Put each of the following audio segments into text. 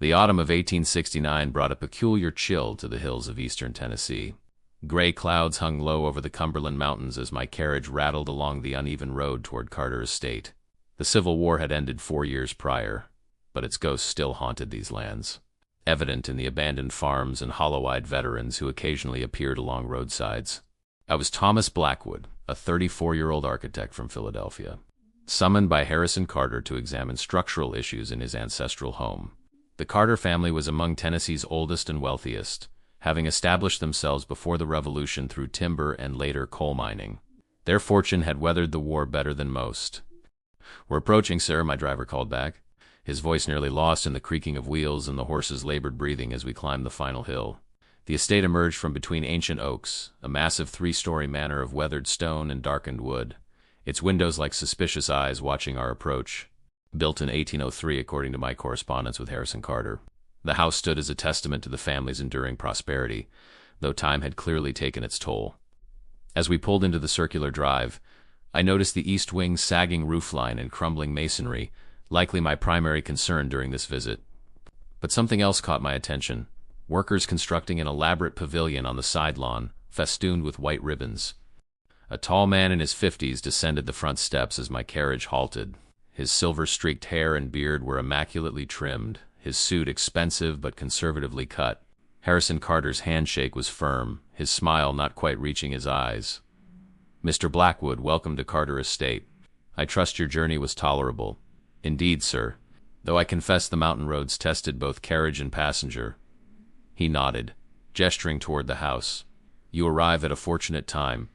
The autumn of 1869 brought a peculiar chill to the hills of eastern Tennessee. Gray clouds hung low over the Cumberland Mountains as my carriage rattled along the uneven road toward Carter Estate. The Civil War had ended 4 years prior, but its ghost still haunted these lands, evident in the abandoned farms and hollow-eyed veterans who occasionally appeared along roadsides. I was Thomas Blackwood, a 34-year-old architect from Philadelphia, summoned by Harrison Carter to examine structural issues in his ancestral home. The Carter family was among Tennessee's oldest and wealthiest, having established themselves before the Revolution through timber and later coal mining. Their fortune had weathered the war better than most. "We're approaching, sir," my driver called back, his voice nearly lost in the creaking of wheels and the horse's labored breathing as we climbed the final hill. The estate emerged from between ancient oaks, a massive 3-story manor of weathered stone and darkened wood, its windows like suspicious eyes watching our approach. Built in 1803 according to my correspondence with Harrison Carter, the house stood as a testament to the family's enduring prosperity, though time had clearly taken its toll. As we pulled into the circular drive, I noticed the east wing's sagging roofline and crumbling masonry, likely my primary concern during this visit. But something else caught my attention: workers constructing an elaborate pavilion on the side lawn, festooned with white ribbons. A tall man in his 50s descended the front steps as my carriage halted. His silver-streaked hair and beard were immaculately trimmed, his suit expensive but conservatively cut. Harrison Carter's handshake was firm, his smile not quite reaching his eyes. "Mr. Blackwood, welcome to Carter Estate. I trust your journey was tolerable." "Indeed, sir, though I confess the mountain roads tested both carriage and passenger." He nodded, gesturing toward the house. "You arrive at a fortunate time.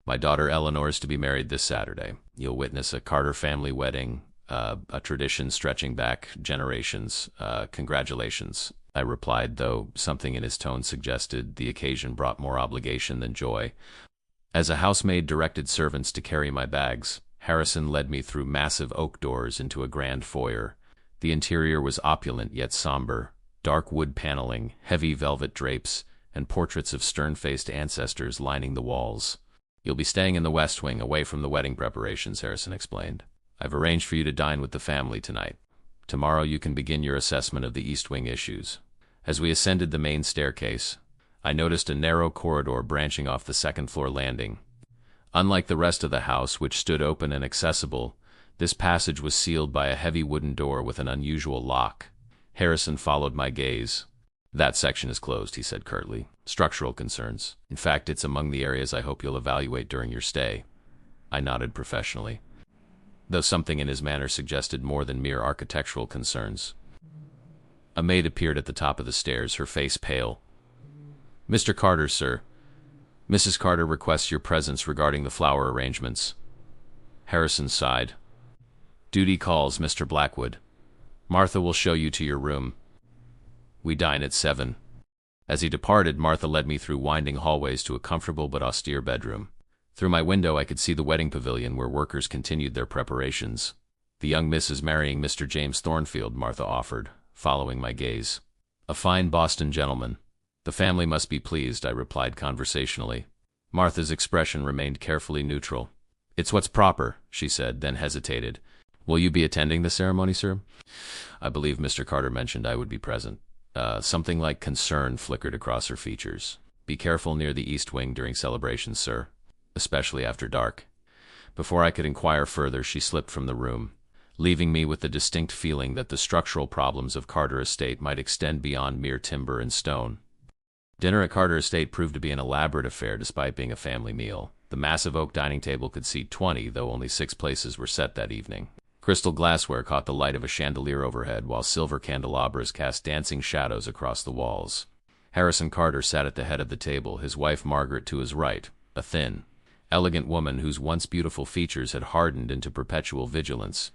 My daughter Eleanor is to be married this Saturday. You'll witness a Carter family wedding, a tradition stretching back generations. Congratulations," I replied, though something in his tone suggested the occasion brought more obligation than joy. As a housemaid directed servants to carry my bags, Harrison led me through massive oak doors into a grand foyer. The interior was opulent yet somber, dark wood paneling, heavy velvet drapes, and portraits of stern-faced ancestors lining the walls. "You'll be staying in the West Wing, away from the wedding preparations," Harrison explained. "I've arranged for you to dine with the family tonight. Tomorrow you can begin your assessment of the East Wing issues." As we ascended the main staircase, I noticed a narrow corridor branching off the second-floor landing. Unlike the rest of the house, which stood open and accessible, this passage was sealed by a heavy wooden door with an unusual lock. Harrison followed my gaze. "That section is closed," he said curtly. "Structural concerns. In fact, it's among the areas I hope you'll evaluate during your stay." I nodded professionally, though something in his manner suggested more than mere architectural concerns. A maid appeared at the top of the stairs, her face pale. "Mr. Carter, sir. Mrs. Carter requests your presence regarding the flower arrangements." Harrison sighed. "Duty calls, Mr. Blackwood. Martha will show you to your room. We dine at 7. As he departed, Martha led me through winding hallways to a comfortable but austere bedroom. Through my window I could see the wedding pavilion where workers continued their preparations. "The young miss is marrying Mr. James Thornfield," Martha offered, following my gaze. "A fine Boston gentleman. The family must be pleased," I replied conversationally. Martha's expression remained carefully neutral. "It's what's proper," she said, then hesitated. "Will you be attending the ceremony, sir?" "I believe Mr. Carter mentioned I would be present." Something like concern flickered across her features. "Be careful near the East Wing during celebrations, sir, especially after dark." Before I could inquire further, she slipped from the room, leaving me with the distinct feeling that the structural problems of Carter Estate might extend beyond mere timber and stone. Dinner at Carter Estate proved to be an elaborate affair despite being a family meal. The massive oak dining table could seat 20, though only 6 places were set that evening. Crystal glassware caught the light of a chandelier overhead, while silver candelabras cast dancing shadows across the walls. Harrison Carter sat at the head of the table, his wife Margaret to his right, a thin, elegant woman whose once beautiful features had hardened into perpetual vigilance.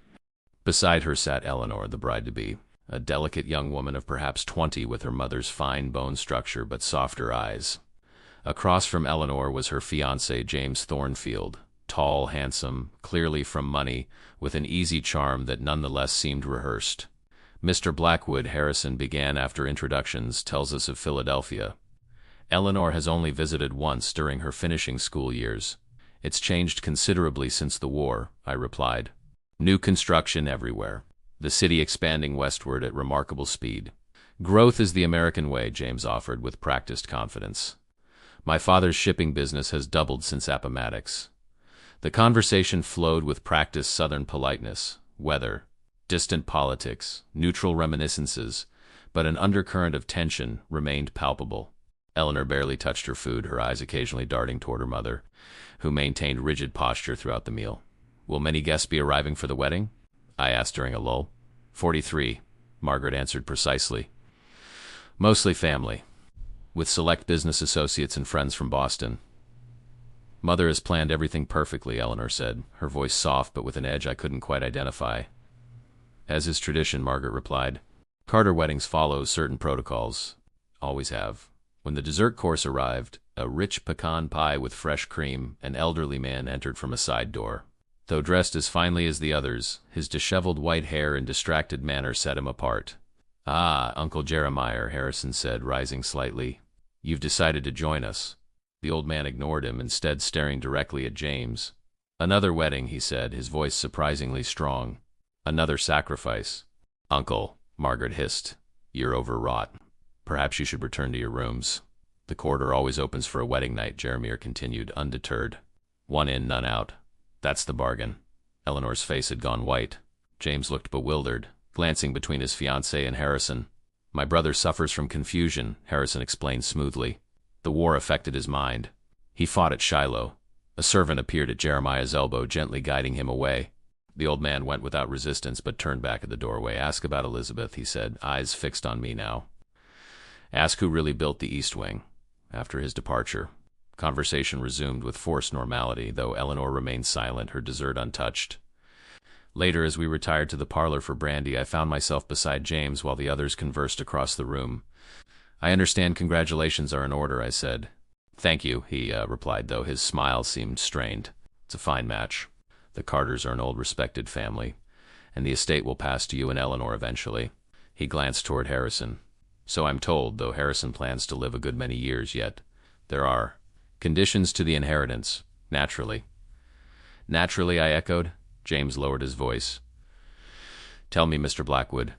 Beside her sat Eleanor, the bride-to-be, a delicate young woman of perhaps 20 with her mother's fine bone structure but softer eyes. Across from Eleanor was her fiancé, James Thornfield, tall, handsome, clearly from money, with an easy charm that nonetheless seemed rehearsed. "Mr. Blackwood," Harrison began after introductions, "tells us of Philadelphia. Eleanor has only visited once during her finishing school years. It's changed considerably since the war," I replied. "New construction everywhere. the city expanding westward at remarkable speed. Growth is the American way, James offered with practiced confidence. My father's shipping business has doubled since Appomattox. The conversation flowed with practiced Southern politeness, weather, distant politics, neutral reminiscences, but an undercurrent of tension remained palpable. Eleanor barely touched her food, her eyes occasionally darting toward her mother, who maintained rigid posture throughout the meal. "Will many guests be arriving for the wedding?" I asked during a lull. 43, Margaret answered precisely. "Mostly family, with select business associates and friends from Boston." "Mother has planned everything perfectly," Eleanor said, her voice soft but with an edge I couldn't quite identify. "As is tradition," Margaret replied. "Carter weddings follow certain protocols. Always have." When the dessert course arrived, a rich pecan pie with fresh cream, an elderly man entered from a side door. Though dressed as finely as the others, his disheveled white hair and distracted manner set him apart. "Ah, Uncle Jeremiah," Harrison said, rising slightly. "You've decided to join us." The old man ignored him, instead staring directly at James. "Another wedding," he said, his voice surprisingly strong. "Another sacrifice." "Uncle," Margaret hissed, "you're overwrought. Perhaps you should return to your rooms." "The corridor always opens for a wedding night," Jeremiah continued, undeterred. "One in, none out. That's the bargain." Eleanor's face had gone white. James looked bewildered, glancing between his fiancée and Harrison. "My brother suffers from confusion," Harrison explained smoothly. "The war affected his mind. He fought at Shiloh." A servant appeared at Jeremiah's elbow, gently guiding him away. The old man went without resistance, but turned back at the doorway. "Ask about Elizabeth," he said, eyes fixed on me now. "Ask who really built the East Wing." After his departure, conversation resumed with forced normality, though Eleanor remained silent, her dessert untouched. Later, as we retired to the parlor for brandy, I found myself beside James while the others conversed across the room. "I understand congratulations are in order," I said. "Thank you," he replied, though his smile seemed strained. "It's a fine match. The Carters are an old respected family, and the estate will pass to you and Eleanor eventually." He glanced toward Harrison. "So I'm told, though Harrison plans to live a good many years yet. There are conditions to the inheritance, naturally." "Naturally," I echoed. James lowered his voice. "Tell me, Mr. Blackwood,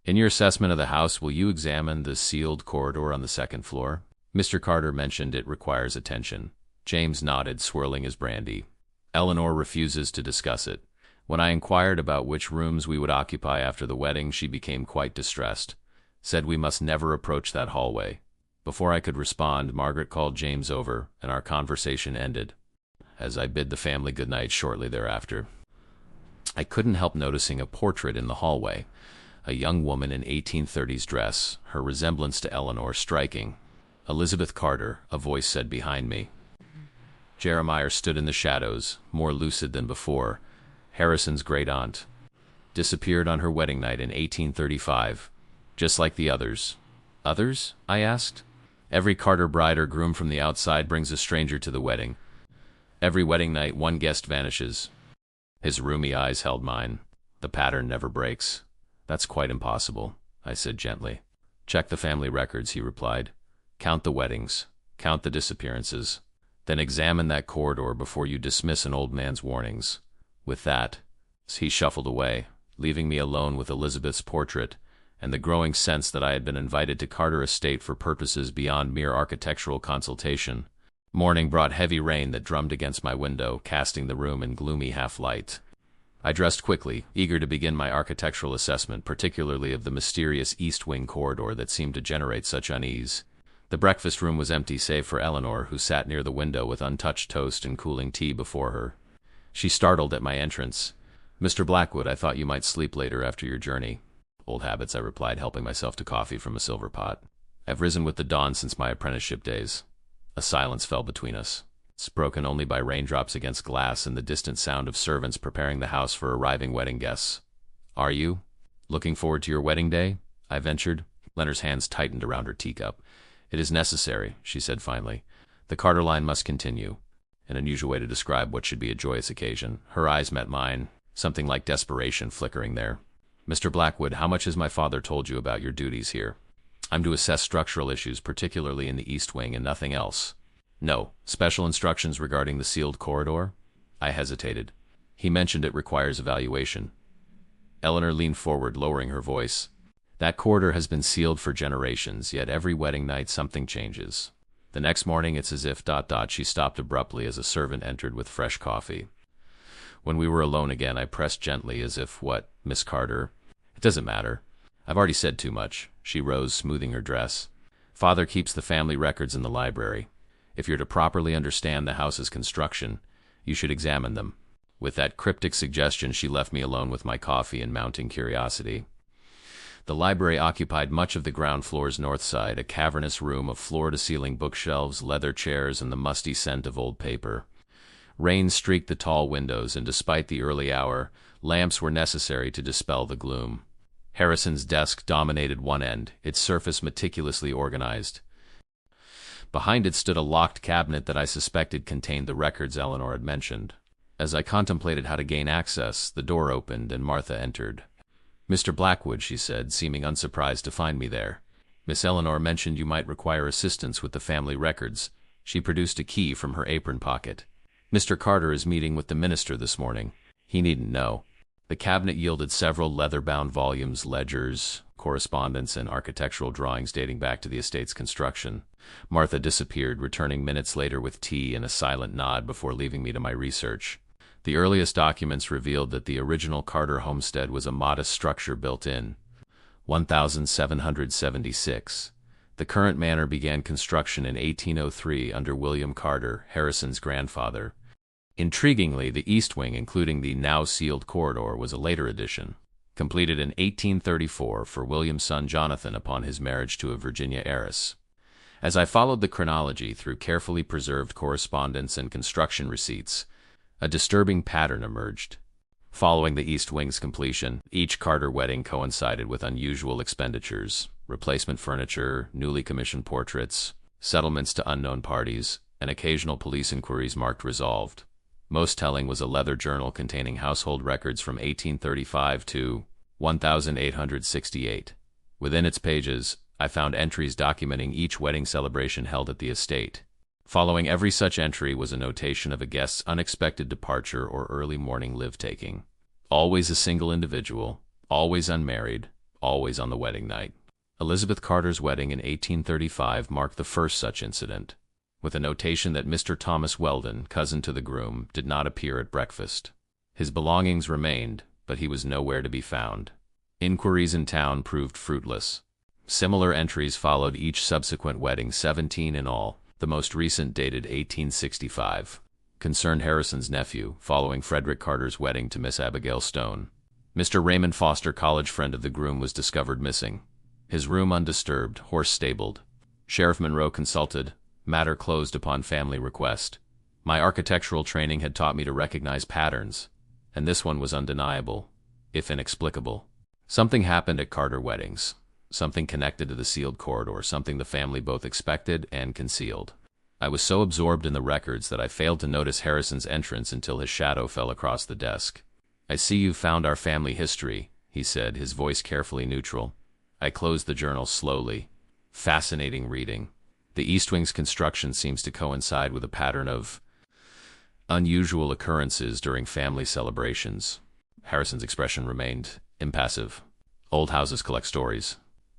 in your assessment of the house, will you examine the sealed corridor on the second floor? Mr. Carter mentioned it requires attention." James nodded, swirling his brandy. "Eleanor refuses to discuss it. When I inquired about which rooms we would occupy after the wedding, she became quite distressed. Said we must never approach that hallway." Before I could respond, Margaret called James over, and our conversation ended. As I bid the family goodnight shortly thereafter, I couldn't help noticing a portrait in the hallway. A young woman in 1830s dress, her resemblance to Eleanor striking. "Elizabeth Carter," a voice said behind me. Jeremiah stood in the shadows, more lucid than before. Harrison's great-aunt. Disappeared on her wedding night in 1835, just like the others. "Others?" I asked. "Every Carter bride or groom from the outside brings a stranger to the wedding. Every wedding night, one guest vanishes." His rheumy eyes held mine. "The pattern never breaks." "That's quite impossible," I said gently. "Check the family records," he replied. "Count the weddings. Count the disappearances. Then examine that corridor before you dismiss an old man's warnings." With that, he shuffled away, leaving me alone with Elizabeth's portrait and the growing sense that I had been invited to Carter Estate for purposes beyond mere architectural consultation. Morning brought heavy rain that drummed against my window, casting the room in gloomy half-light. I dressed quickly, eager to begin my architectural assessment, particularly of the mysterious East Wing corridor that seemed to generate such unease. The breakfast room was empty save for Eleanor, who sat near the window with untouched toast and cooling tea before her. She startled at my entrance. "Mr. Blackwood, I thought you might sleep later after your journey." "Old habits," I replied, helping myself to coffee from a silver pot. "I've risen with the dawn since my apprenticeship days." A silence fell between us, broken only by raindrops against glass and the distant sound of servants preparing the house for arriving wedding guests. "Are you looking forward to your wedding day?" I ventured. Leonard's hands tightened around her teacup. "It is necessary," she said finally. "The Carter line must continue." An unusual way to describe what should be a joyous occasion. Her eyes met mine, something like desperation flickering there. "Mr. Blackwood, how much has my father told you about your duties here?" "I'm to assess structural issues, particularly in the East Wing, and nothing else." "No. Special instructions regarding the sealed corridor?" I hesitated. "He mentioned it requires evaluation." Eleanor leaned forward, lowering her voice. That corridor has been sealed for generations, yet every wedding night something changes. The next morning it's as if... She stopped abruptly as a servant entered with fresh coffee. When we were alone again, I pressed gently as if, "What, Miss Carter?" "It doesn't matter. I've already said too much." She rose, smoothing her dress. "Father keeps the family records in the library. If you're to properly understand the house's construction, you should examine them." With that cryptic suggestion, she left me alone with my coffee and mounting curiosity. The library occupied much of the ground floor's north side, a cavernous room of floor-to-ceiling bookshelves, leather chairs, and the musty scent of old paper. Rain streaked the tall windows, and despite the early hour, lamps were necessary to dispel the gloom. Harrison's desk dominated one end, its surface meticulously organized. Behind it stood a locked cabinet that I suspected contained the records Eleanor had mentioned. As I contemplated how to gain access, the door opened and Martha entered. "Mr. Blackwood," she said, seeming unsurprised to find me there. "Miss Eleanor mentioned you might require assistance with the family records." She produced a key from her apron pocket. "Mr. Carter is meeting with the minister this morning. He needn't know." The cabinet yielded several leather-bound volumes, ledgers, correspondence, and architectural drawings dating back to the estate's construction. Martha disappeared, returning minutes later with tea and a silent nod before leaving me to my research. The earliest documents revealed that the original Carter homestead was a modest structure built in 1776. The current manor began construction in 1803 under William Carter, Harrison's grandfather. Intriguingly, the east wing, including the now-sealed corridor, was a later addition, completed in 1834 for William's son Jonathan upon his marriage to a Virginia heiress. As I followed the chronology through carefully preserved correspondence and construction receipts, a disturbing pattern emerged. Following the east wing's completion, each Carter wedding coincided with unusual expenditures: replacement furniture, newly commissioned portraits, settlements to unknown parties, and occasional police inquiries marked resolved. Most telling was a leather journal containing household records from 1835 to 1868. Within its pages, I found entries documenting each wedding celebration held at the estate. Following every such entry was a notation of a guest's unexpected departure or early morning live-taking. Always a single individual, always unmarried, always on the wedding night. Elizabeth Carter's wedding in 1835 marked the first such incident, with a notation that Mr. Thomas Weldon, cousin to the groom, did not appear at breakfast. His belongings remained, but he was nowhere to be found. Inquiries in town proved fruitless. Similar entries followed each subsequent wedding, 17 in all. The most recent, dated 1865, concerned Harrison's nephew, following Frederick Carter's wedding to Miss Abigail Stone. Mr. Raymond Foster, college friend of the groom, was discovered missing. His room undisturbed, horse stabled. Sheriff Monroe consulted. Matter closed upon family request. My architectural training had taught me to recognize patterns, and this one was undeniable, if inexplicable. Something happened at Carter weddings. Something connected to the sealed corridor, something the family both expected and concealed. I was so absorbed in the records that I failed to notice Harrison's entrance until his shadow fell across the desk. "I see you've found our family history," he said, his voice carefully neutral. I closed the journal slowly. Fascinating reading. The East Wing's construction seems to coincide with a pattern of unusual occurrences during family celebrations. Harrison's expression remained impassive. "Old houses collect stories,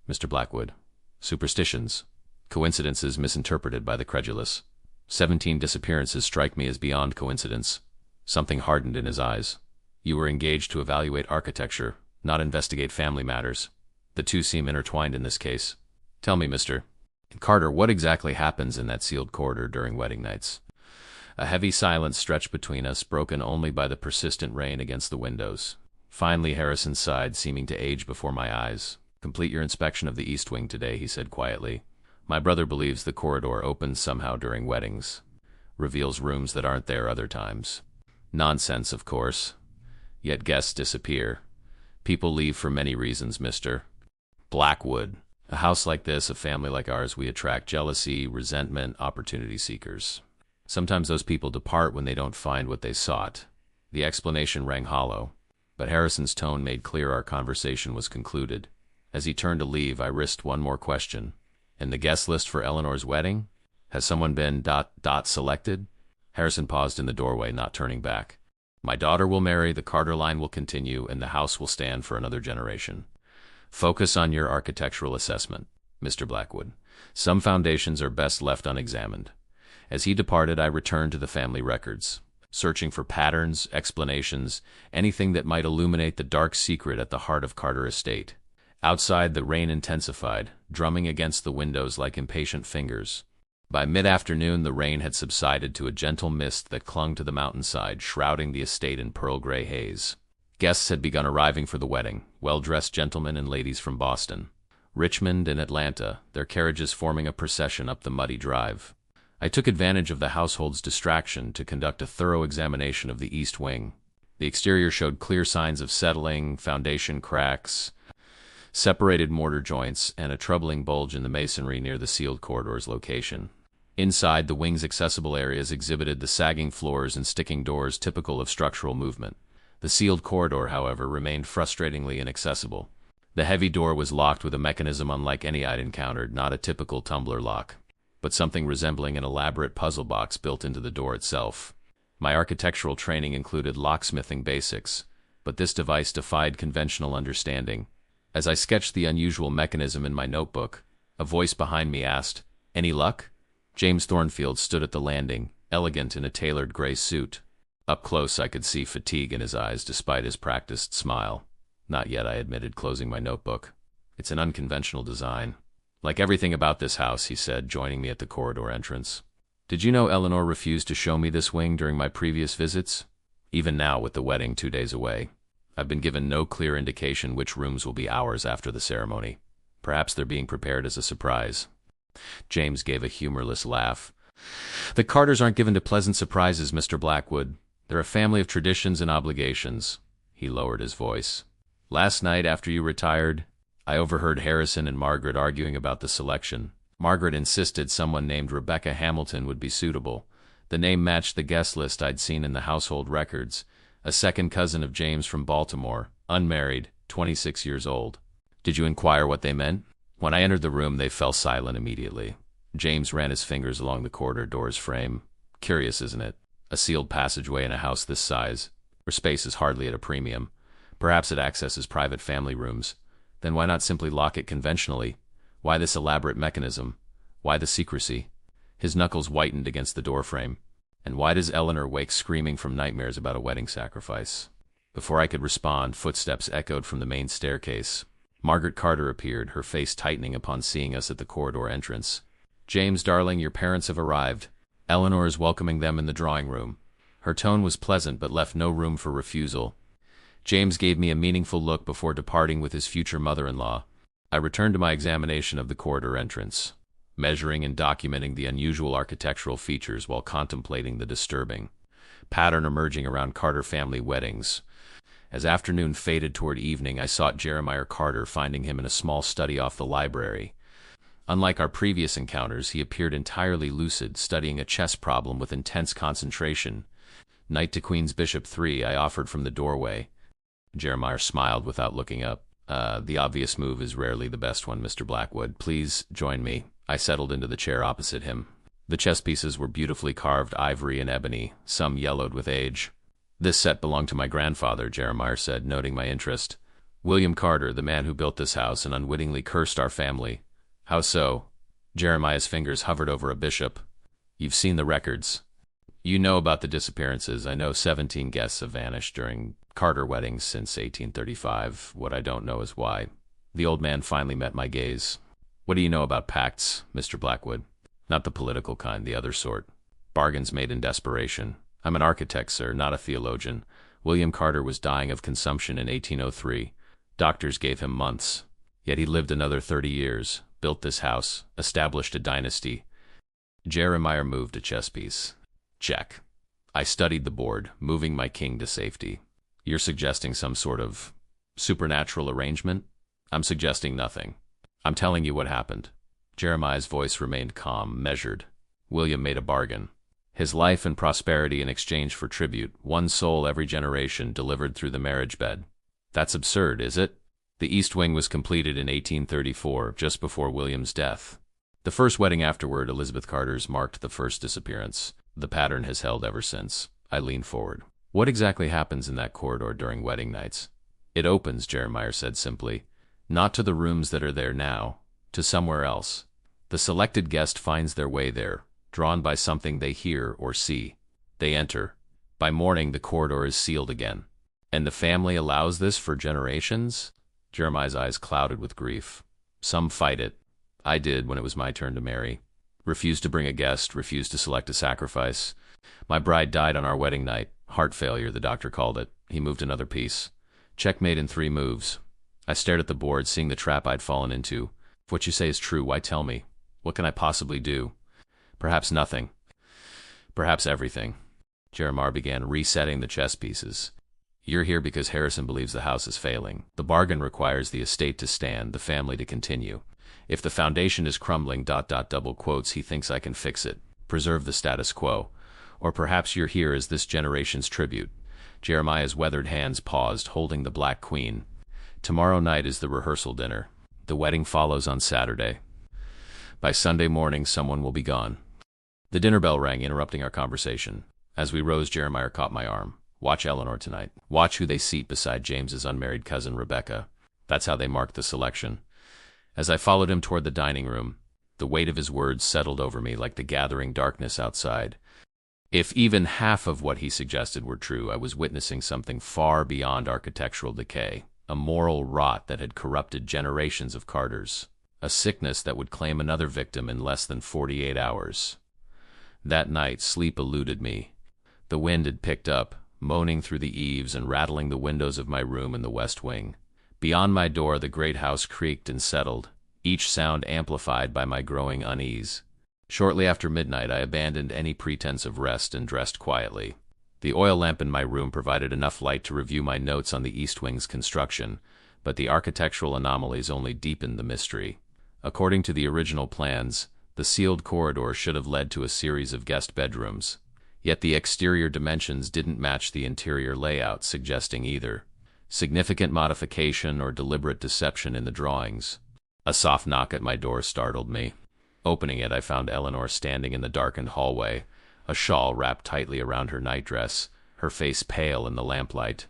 Mr. Blackwood. Superstitions. Coincidences misinterpreted by the credulous. 17 disappearances strike me as beyond coincidence." Something hardened in his eyes. "You were engaged to evaluate architecture, not investigate family matters. The two seem intertwined in this case. Tell me, Mr. Carter, what exactly happens in that sealed corridor during wedding nights?" A heavy silence stretched between us, broken only by the persistent rain against the windows. Finally, Harrison sighed, seeming to age before my eyes. "Complete your inspection of the East Wing today," he said quietly. "My brother believes the corridor opens somehow during weddings, reveals rooms that aren't there other times. Nonsense, of course. Yet guests disappear. People leave for many reasons, Mr. Blackwood. A house like this, a family like ours, we attract jealousy, resentment, opportunity seekers. Sometimes those people depart when they don't find what they sought." The explanation rang hollow, but Harrison's tone made clear our conversation was concluded. As he turned to leave, I risked one more question. "In the guest list for Eleanor's wedding? Has someone been selected?" Harrison paused in the doorway, not turning back. My daughter will marry, the Carter line will continue, and the house will stand for another generation. Focus on your architectural assessment, Mr. Blackwood. Some foundations are best left unexamined. As he departed, I returned to the family records, searching for patterns, explanations, anything that might illuminate the dark secret at the heart of Carter Estate. Outside, the rain intensified, drumming against the windows like impatient fingers. By mid-afternoon, the rain had subsided to a gentle mist that clung to the mountainside, shrouding the estate in pearl-gray haze. Guests had begun arriving for the wedding, well-dressed gentlemen and ladies from Boston, Richmond, and Atlanta, their carriages forming a procession up the muddy drive. I took advantage of the household's distraction to conduct a thorough examination of the east wing. The exterior showed clear signs of settling, foundation cracks, separated mortar joints, and a troubling bulge in the masonry near the sealed corridor's location. Inside, the wing's accessible areas exhibited the sagging floors and sticking doors typical of structural movement. The sealed corridor, however, remained frustratingly inaccessible. The heavy door was locked with a mechanism unlike any I'd encountered, not a typical tumbler lock, but something resembling an elaborate puzzle box built into the door itself. My architectural training included locksmithing basics, but this device defied conventional understanding. As I sketched the unusual mechanism in my notebook, a voice behind me asked, "Any luck?" James Thornfield stood at the landing, elegant in a tailored gray suit. Up close, I could see fatigue in his eyes despite his practiced smile. "Not yet," I admitted, closing my notebook. "It's an unconventional design." "Like everything about this house," he said, joining me at the corridor entrance. "Did you know Eleanor refused to show me this wing during my previous visits? Even now, with the wedding 2 days away, I've been given no clear indication which rooms will be ours after the ceremony. Perhaps they're being prepared as a surprise." James gave a humorless laugh. "The Carters aren't given to pleasant surprises, Mr. Blackwood. They're a family of traditions and obligations." He lowered his voice. "Last night, after you retired, I overheard Harrison and Margaret arguing about the selection. Margaret insisted someone named Rebecca Hamilton would be suitable. The name matched the guest list I'd seen in the household records. A second cousin of James from Baltimore, unmarried, 26 years old. Did you inquire what they meant?" When I entered the room, they fell silent immediately. James ran his fingers along the corridor door's frame. "Curious, isn't it? A sealed passageway in a house this size, where space is hardly at a premium. Perhaps it accesses private family rooms. Then why not simply lock it conventionally? Why this elaborate mechanism? Why the secrecy?" His knuckles whitened against the doorframe. "And why does Eleanor wake screaming from nightmares about a wedding sacrifice?" Before I could respond, footsteps echoed from the main staircase. Margaret Carter appeared, her face tightening upon seeing us at the corridor entrance. "James, darling, your parents have arrived. Eleanor is welcoming them in the drawing room." Her tone was pleasant but left no room for refusal. James gave me a meaningful look before departing with his future mother-in-law. I returned to my examination of the corridor entrance, measuring and documenting the unusual architectural features while contemplating the disturbing pattern emerging around Carter family weddings. As afternoon faded toward evening, I sought Jeremiah Carter, finding him in a small study off the library. Unlike our previous encounters, he appeared entirely lucid, studying a chess problem with intense concentration. "Knight to Queen's Bishop 3, I offered from the doorway." Jeremiah smiled without looking up. The obvious move is rarely the best one, Mr. Blackwood. Please join me." I settled into the chair opposite him. The chess pieces were beautifully carved ivory and ebony, some yellowed with age. "This set belonged to my grandfather," Jeremiah said, noting my interest. "William Carter, the man who built this house and unwittingly cursed our family." "How so?" Jeremiah's fingers hovered over a bishop. "You've seen the records. You know about the disappearances. I know 17 guests have vanished during Carter weddings since 1835. What I don't know is why." The old man finally met my gaze. "What do you know about pacts, Mr. Blackwood?" "Not the political kind, the other sort. Bargains made in desperation. I'm an architect, sir, not a theologian. William Carter was dying of consumption in 1803. Doctors gave him months. Yet he lived another 30 years, built this house, established a dynasty." Jeremiah moved a chess piece. "Check." I studied the board, moving my king to safety. "You're suggesting some sort of supernatural arrangement?" "I'm suggesting nothing. I'm telling you what happened." Jeremiah's voice remained calm, measured. "William made a bargain. His life and prosperity in exchange for tribute, one soul every generation, delivered through the marriage bed. That's absurd, is it? The East Wing was completed in 1834, just before William's death. The first wedding afterward, Elizabeth Carter's, marked the first disappearance. The pattern has held ever since." I leaned forward. What exactly happens in that corridor during wedding nights? It opens, Jeremiah said simply. Not to the rooms that are there now, to somewhere else. The selected guest finds their way there, drawn by something they hear or see. They enter. By morning, the corridor is sealed again. And the family allows this for generations? Jeremiah's eyes clouded with grief. Some fight it. I did when it was my turn to marry. Refused to bring a guest, refused to select a sacrifice. My bride died on our wedding night. Heart failure, the doctor called it. He moved another piece. Checkmate in 3 moves. I stared at the board, seeing the trap I'd fallen into. If what you say is true, why tell me? What can I possibly do? Perhaps nothing. Perhaps everything. Jeremiah began resetting the chess pieces. You're here because Harrison believes the house is failing. The bargain requires the estate to stand, the family to continue. If the foundation is crumbling, double quotes, he thinks I can fix it, preserve the status quo. Or perhaps you're here as this generation's tribute. Jeremiah's weathered hands paused, holding the Black Queen. Tomorrow night is the rehearsal dinner. The wedding follows on Saturday. By Sunday morning, someone will be gone. The dinner bell rang, interrupting our conversation. As we rose, Jeremiah caught my arm. Watch Eleanor tonight. Watch who they seat beside James's unmarried cousin, Rebecca. That's how they marked the selection. As I followed him toward the dining room, the weight of his words settled over me like the gathering darkness outside. If even half of what he suggested were true, I was witnessing something far beyond architectural decay, a moral rot that had corrupted generations of Carters, a sickness that would claim another victim in less than 48 hours. That night, sleep eluded me. The wind had picked up, moaning through the eaves and rattling the windows of my room in the west wing. Beyond my door, the great house creaked and settled, each sound amplified by my growing unease. Shortly after midnight, I abandoned any pretense of rest and dressed quietly. The oil lamp in my room provided enough light to review my notes on the East Wing's construction, but the architectural anomalies only deepened the mystery. According to the original plans, the sealed corridor should have led to a series of guest bedrooms. Yet the exterior dimensions didn't match the interior layout, suggesting either significant modification or deliberate deception in the drawings. A soft knock at my door startled me. Opening it, I found Eleanor standing in the darkened hallway, a shawl wrapped tightly around her nightdress, her face pale in the lamplight.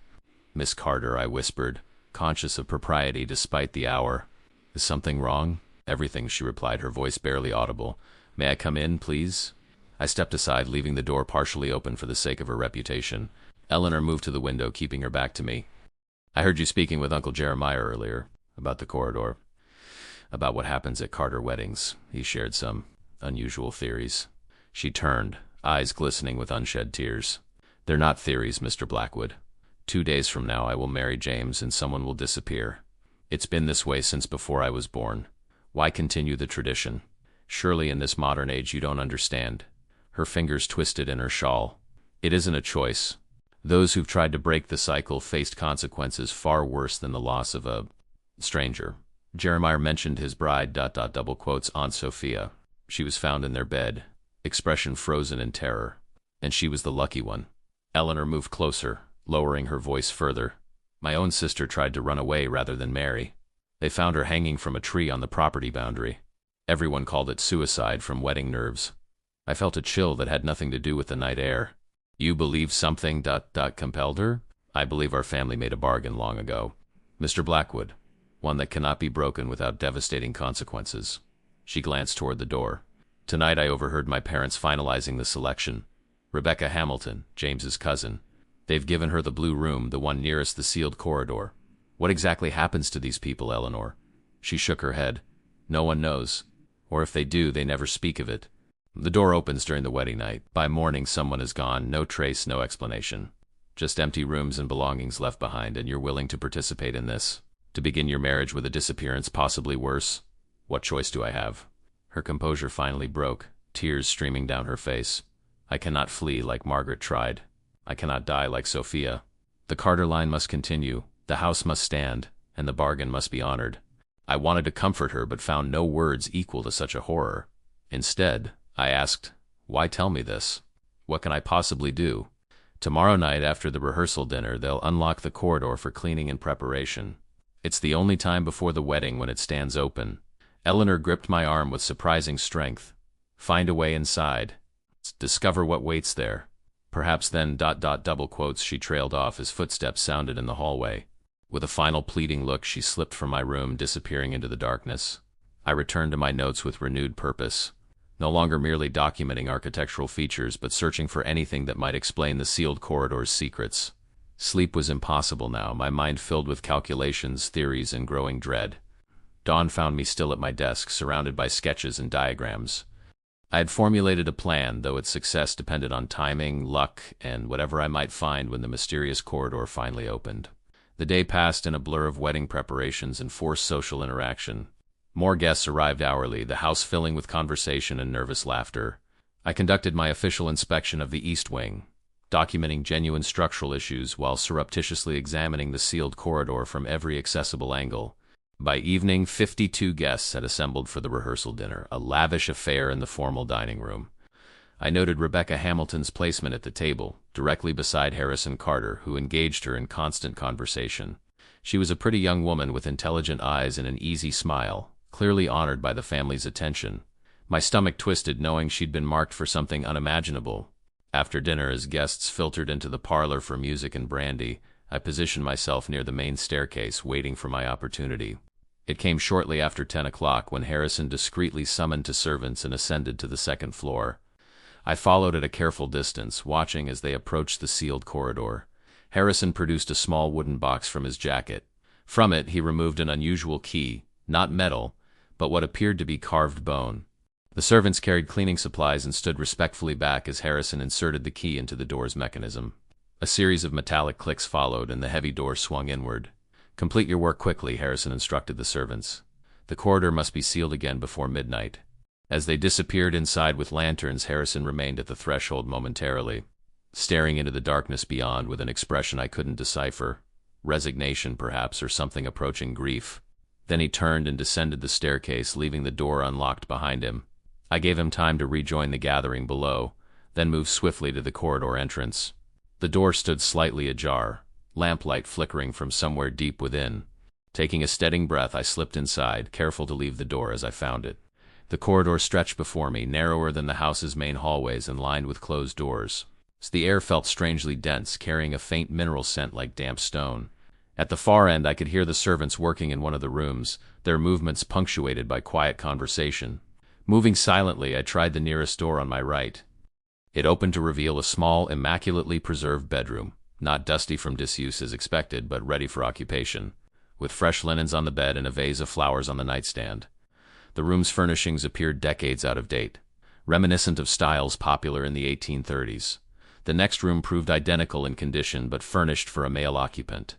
"Miss Carter," I whispered, conscious of propriety despite the hour. "Is something wrong?" "Everything," she replied, her voice barely audible. "May I come in, please?" I stepped aside, leaving the door partially open for the sake of her reputation. Eleanor moved to the window, keeping her back to me. "I heard you speaking with Uncle Jeremiah earlier, about the corridor. About what happens at Carter weddings. He shared some unusual theories." She turned, eyes glistening with unshed tears. "They're not theories, Mr. Blackwood. 2 days from now I will marry James and someone will disappear. It's been this way since before I was born. Why continue the tradition? Surely in this modern age you don't understand." Her fingers twisted in her shawl. "It isn't a choice. Those who've tried to break the cycle faced consequences far worse than the loss of a stranger." Jeremiah mentioned his bride, double quotes, Aunt Sophia. She was found in their bed, expression frozen in terror. And she was the lucky one. Eleanor moved closer, lowering her voice further. "My own sister tried to run away rather than marry. They found her hanging from a tree on the property boundary. Everyone called it suicide from wedding nerves. I felt a chill that had nothing to do with the night air. You believe something, compelled her? I believe our family made a bargain long ago, Mr. Blackwood, one that cannot be broken without devastating consequences." She glanced toward the door. "Tonight I overheard my parents finalizing the selection. Rebecca Hamilton, James's cousin. They've given her the blue room, the one nearest the sealed corridor. What exactly happens to these people, Eleanor?" She shook her head. "No one knows. Or if they do, they never speak of it. The door opens during the wedding night. By morning, someone is gone, no trace, no explanation. Just empty rooms and belongings left behind, and you're willing to participate in this? To begin your marriage with a disappearance, possibly worse? What choice do I have?" Her composure finally broke, tears streaming down her face. "I cannot flee like Margaret tried. I cannot die like Sophia. The Carter line must continue, the house must stand, and the bargain must be honored." I wanted to comfort her, but found no words equal to such a horror. Instead, I asked, "Why tell me this? What can I possibly do?" "Tomorrow night after the rehearsal dinner, they'll unlock the corridor for cleaning and preparation. It's the only time before the wedding when it stands open." Eleanor gripped my arm with surprising strength. "Find a way inside. Discover what waits there. Perhaps then, double quotes, she trailed off as footsteps sounded in the hallway. With a final pleading look, she slipped from my room, disappearing into the darkness. I returned to my notes with renewed purpose, no longer merely documenting architectural features, but searching for anything that might explain the sealed corridor's secrets. Sleep was impossible now, my mind filled with calculations, theories, and growing dread. Dawn found me still at my desk, surrounded by sketches and diagrams. I had formulated a plan, though its success depended on timing, luck, and whatever I might find when the mysterious corridor finally opened. The day passed in a blur of wedding preparations and forced social interaction. More guests arrived hourly, the house filling with conversation and nervous laughter. I conducted my official inspection of the East Wing, documenting genuine structural issues while surreptitiously examining the sealed corridor from every accessible angle. By evening, 52 guests had assembled for the rehearsal dinner, a lavish affair in the formal dining room. I noted Rebecca Hamilton's placement at the table, directly beside Harrison Carter, who engaged her in constant conversation. She was a pretty young woman with intelligent eyes and an easy smile, clearly honored by the family's attention. My stomach twisted, knowing she'd been marked for something unimaginable. After dinner, as guests filtered into the parlor for music and brandy, I positioned myself near the main staircase, waiting for my opportunity. It came shortly after 10 o'clock when Harrison discreetly summoned two servants and ascended to the second floor. I followed at a careful distance, watching as they approached the sealed corridor. Harrison produced a small wooden box from his jacket. From it, he removed an unusual key, not metal, but what appeared to be carved bone. The servants carried cleaning supplies and stood respectfully back as Harrison inserted the key into the door's mechanism. A series of metallic clicks followed, and the heavy door swung inward. "Complete your work quickly," Harrison instructed the servants. "The corridor must be sealed again before midnight." As they disappeared inside with lanterns, Harrison remained at the threshold momentarily, staring into the darkness beyond with an expression I couldn't decipher. Resignation, perhaps, or something approaching grief. Then he turned and descended the staircase, leaving the door unlocked behind him. I gave him time to rejoin the gathering below, then moved swiftly to the corridor entrance. The door stood slightly ajar, lamplight flickering from somewhere deep within. Taking a steadying breath, I slipped inside, careful to leave the door as I found it. The corridor stretched before me, narrower than the house's main hallways and lined with closed doors. The air felt strangely dense, carrying a faint mineral scent like damp stone. At the far end, I could hear the servants working in one of the rooms, their movements punctuated by quiet conversation. Moving silently, I tried the nearest door on my right. It opened to reveal a small, immaculately preserved bedroom, not dusty from disuse as expected, but ready for occupation, with fresh linens on the bed and a vase of flowers on the nightstand. The room's furnishings appeared decades out of date, reminiscent of styles popular in the 1830s. The next room proved identical in condition, but furnished for a male occupant.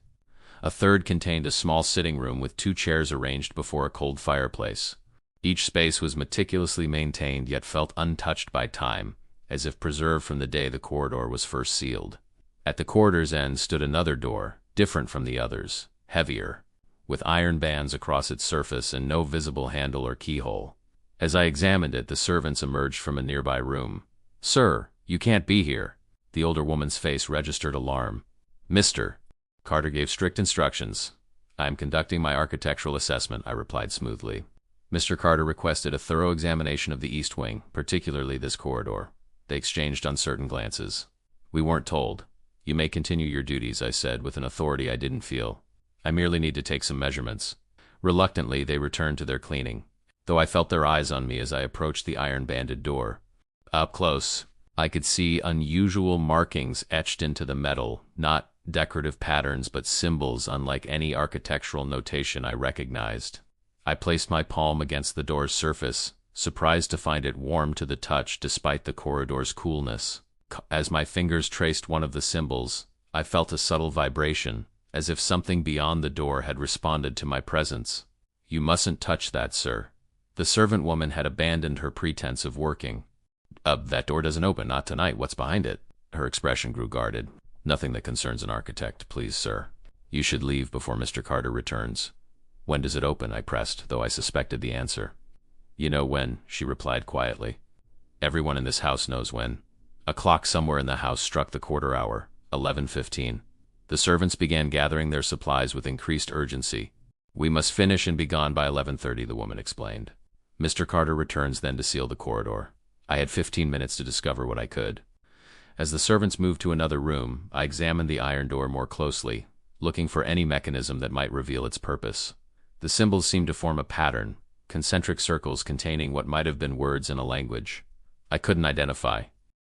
A third contained a small sitting room with 2 chairs arranged before a cold fireplace. Each space was meticulously maintained, yet felt untouched by time, as if preserved from the day the corridor was first sealed. At the corridor's end stood another door, different from the others, heavier, with iron bands across its surface and no visible handle or keyhole. As I examined it, the servants emerged from a nearby room. "Sir, you can't be here." The older woman's face registered alarm. "Mr. Carter gave strict instructions." "I am conducting my architectural assessment," I replied smoothly. Mr. Carter requested a thorough examination of the East Wing, particularly this corridor. They exchanged uncertain glances. "We weren't told." "You may continue your duties," I said, with an authority I didn't feel. "I merely need to take some measurements." Reluctantly, they returned to their cleaning, though I felt their eyes on me as I approached the iron-banded door. Up close, I could see unusual markings etched into the metal, not decorative patterns but symbols unlike any architectural notation I recognized. I placed my palm against the door's surface, surprised to find it warm to the touch despite the corridor's coolness. As my fingers traced one of the symbols, I felt a subtle vibration, as if something beyond the door had responded to my presence. "You mustn't touch that, sir." The servant woman had abandoned her pretense of working. That door doesn't open, not tonight. What's behind it?" Her expression grew guarded. "Nothing that concerns an architect, please, sir. You should leave before Mr. Carter returns." "When does it open?" I pressed, though I suspected the answer. "You know when," she replied quietly. "Everyone in this house knows when." A clock somewhere in the house struck the quarter hour, 11:15. The servants began gathering their supplies with increased urgency. "We must finish and be gone by 11:30, the woman explained. "Mr. Carter returns then to seal the corridor." I had 15 minutes to discover what I could. As the servants moved to another room, I examined the iron door more closely, looking for any mechanism that might reveal its purpose. The symbols seemed to form a pattern, concentric circles containing what might have been words in a language I couldn't identify.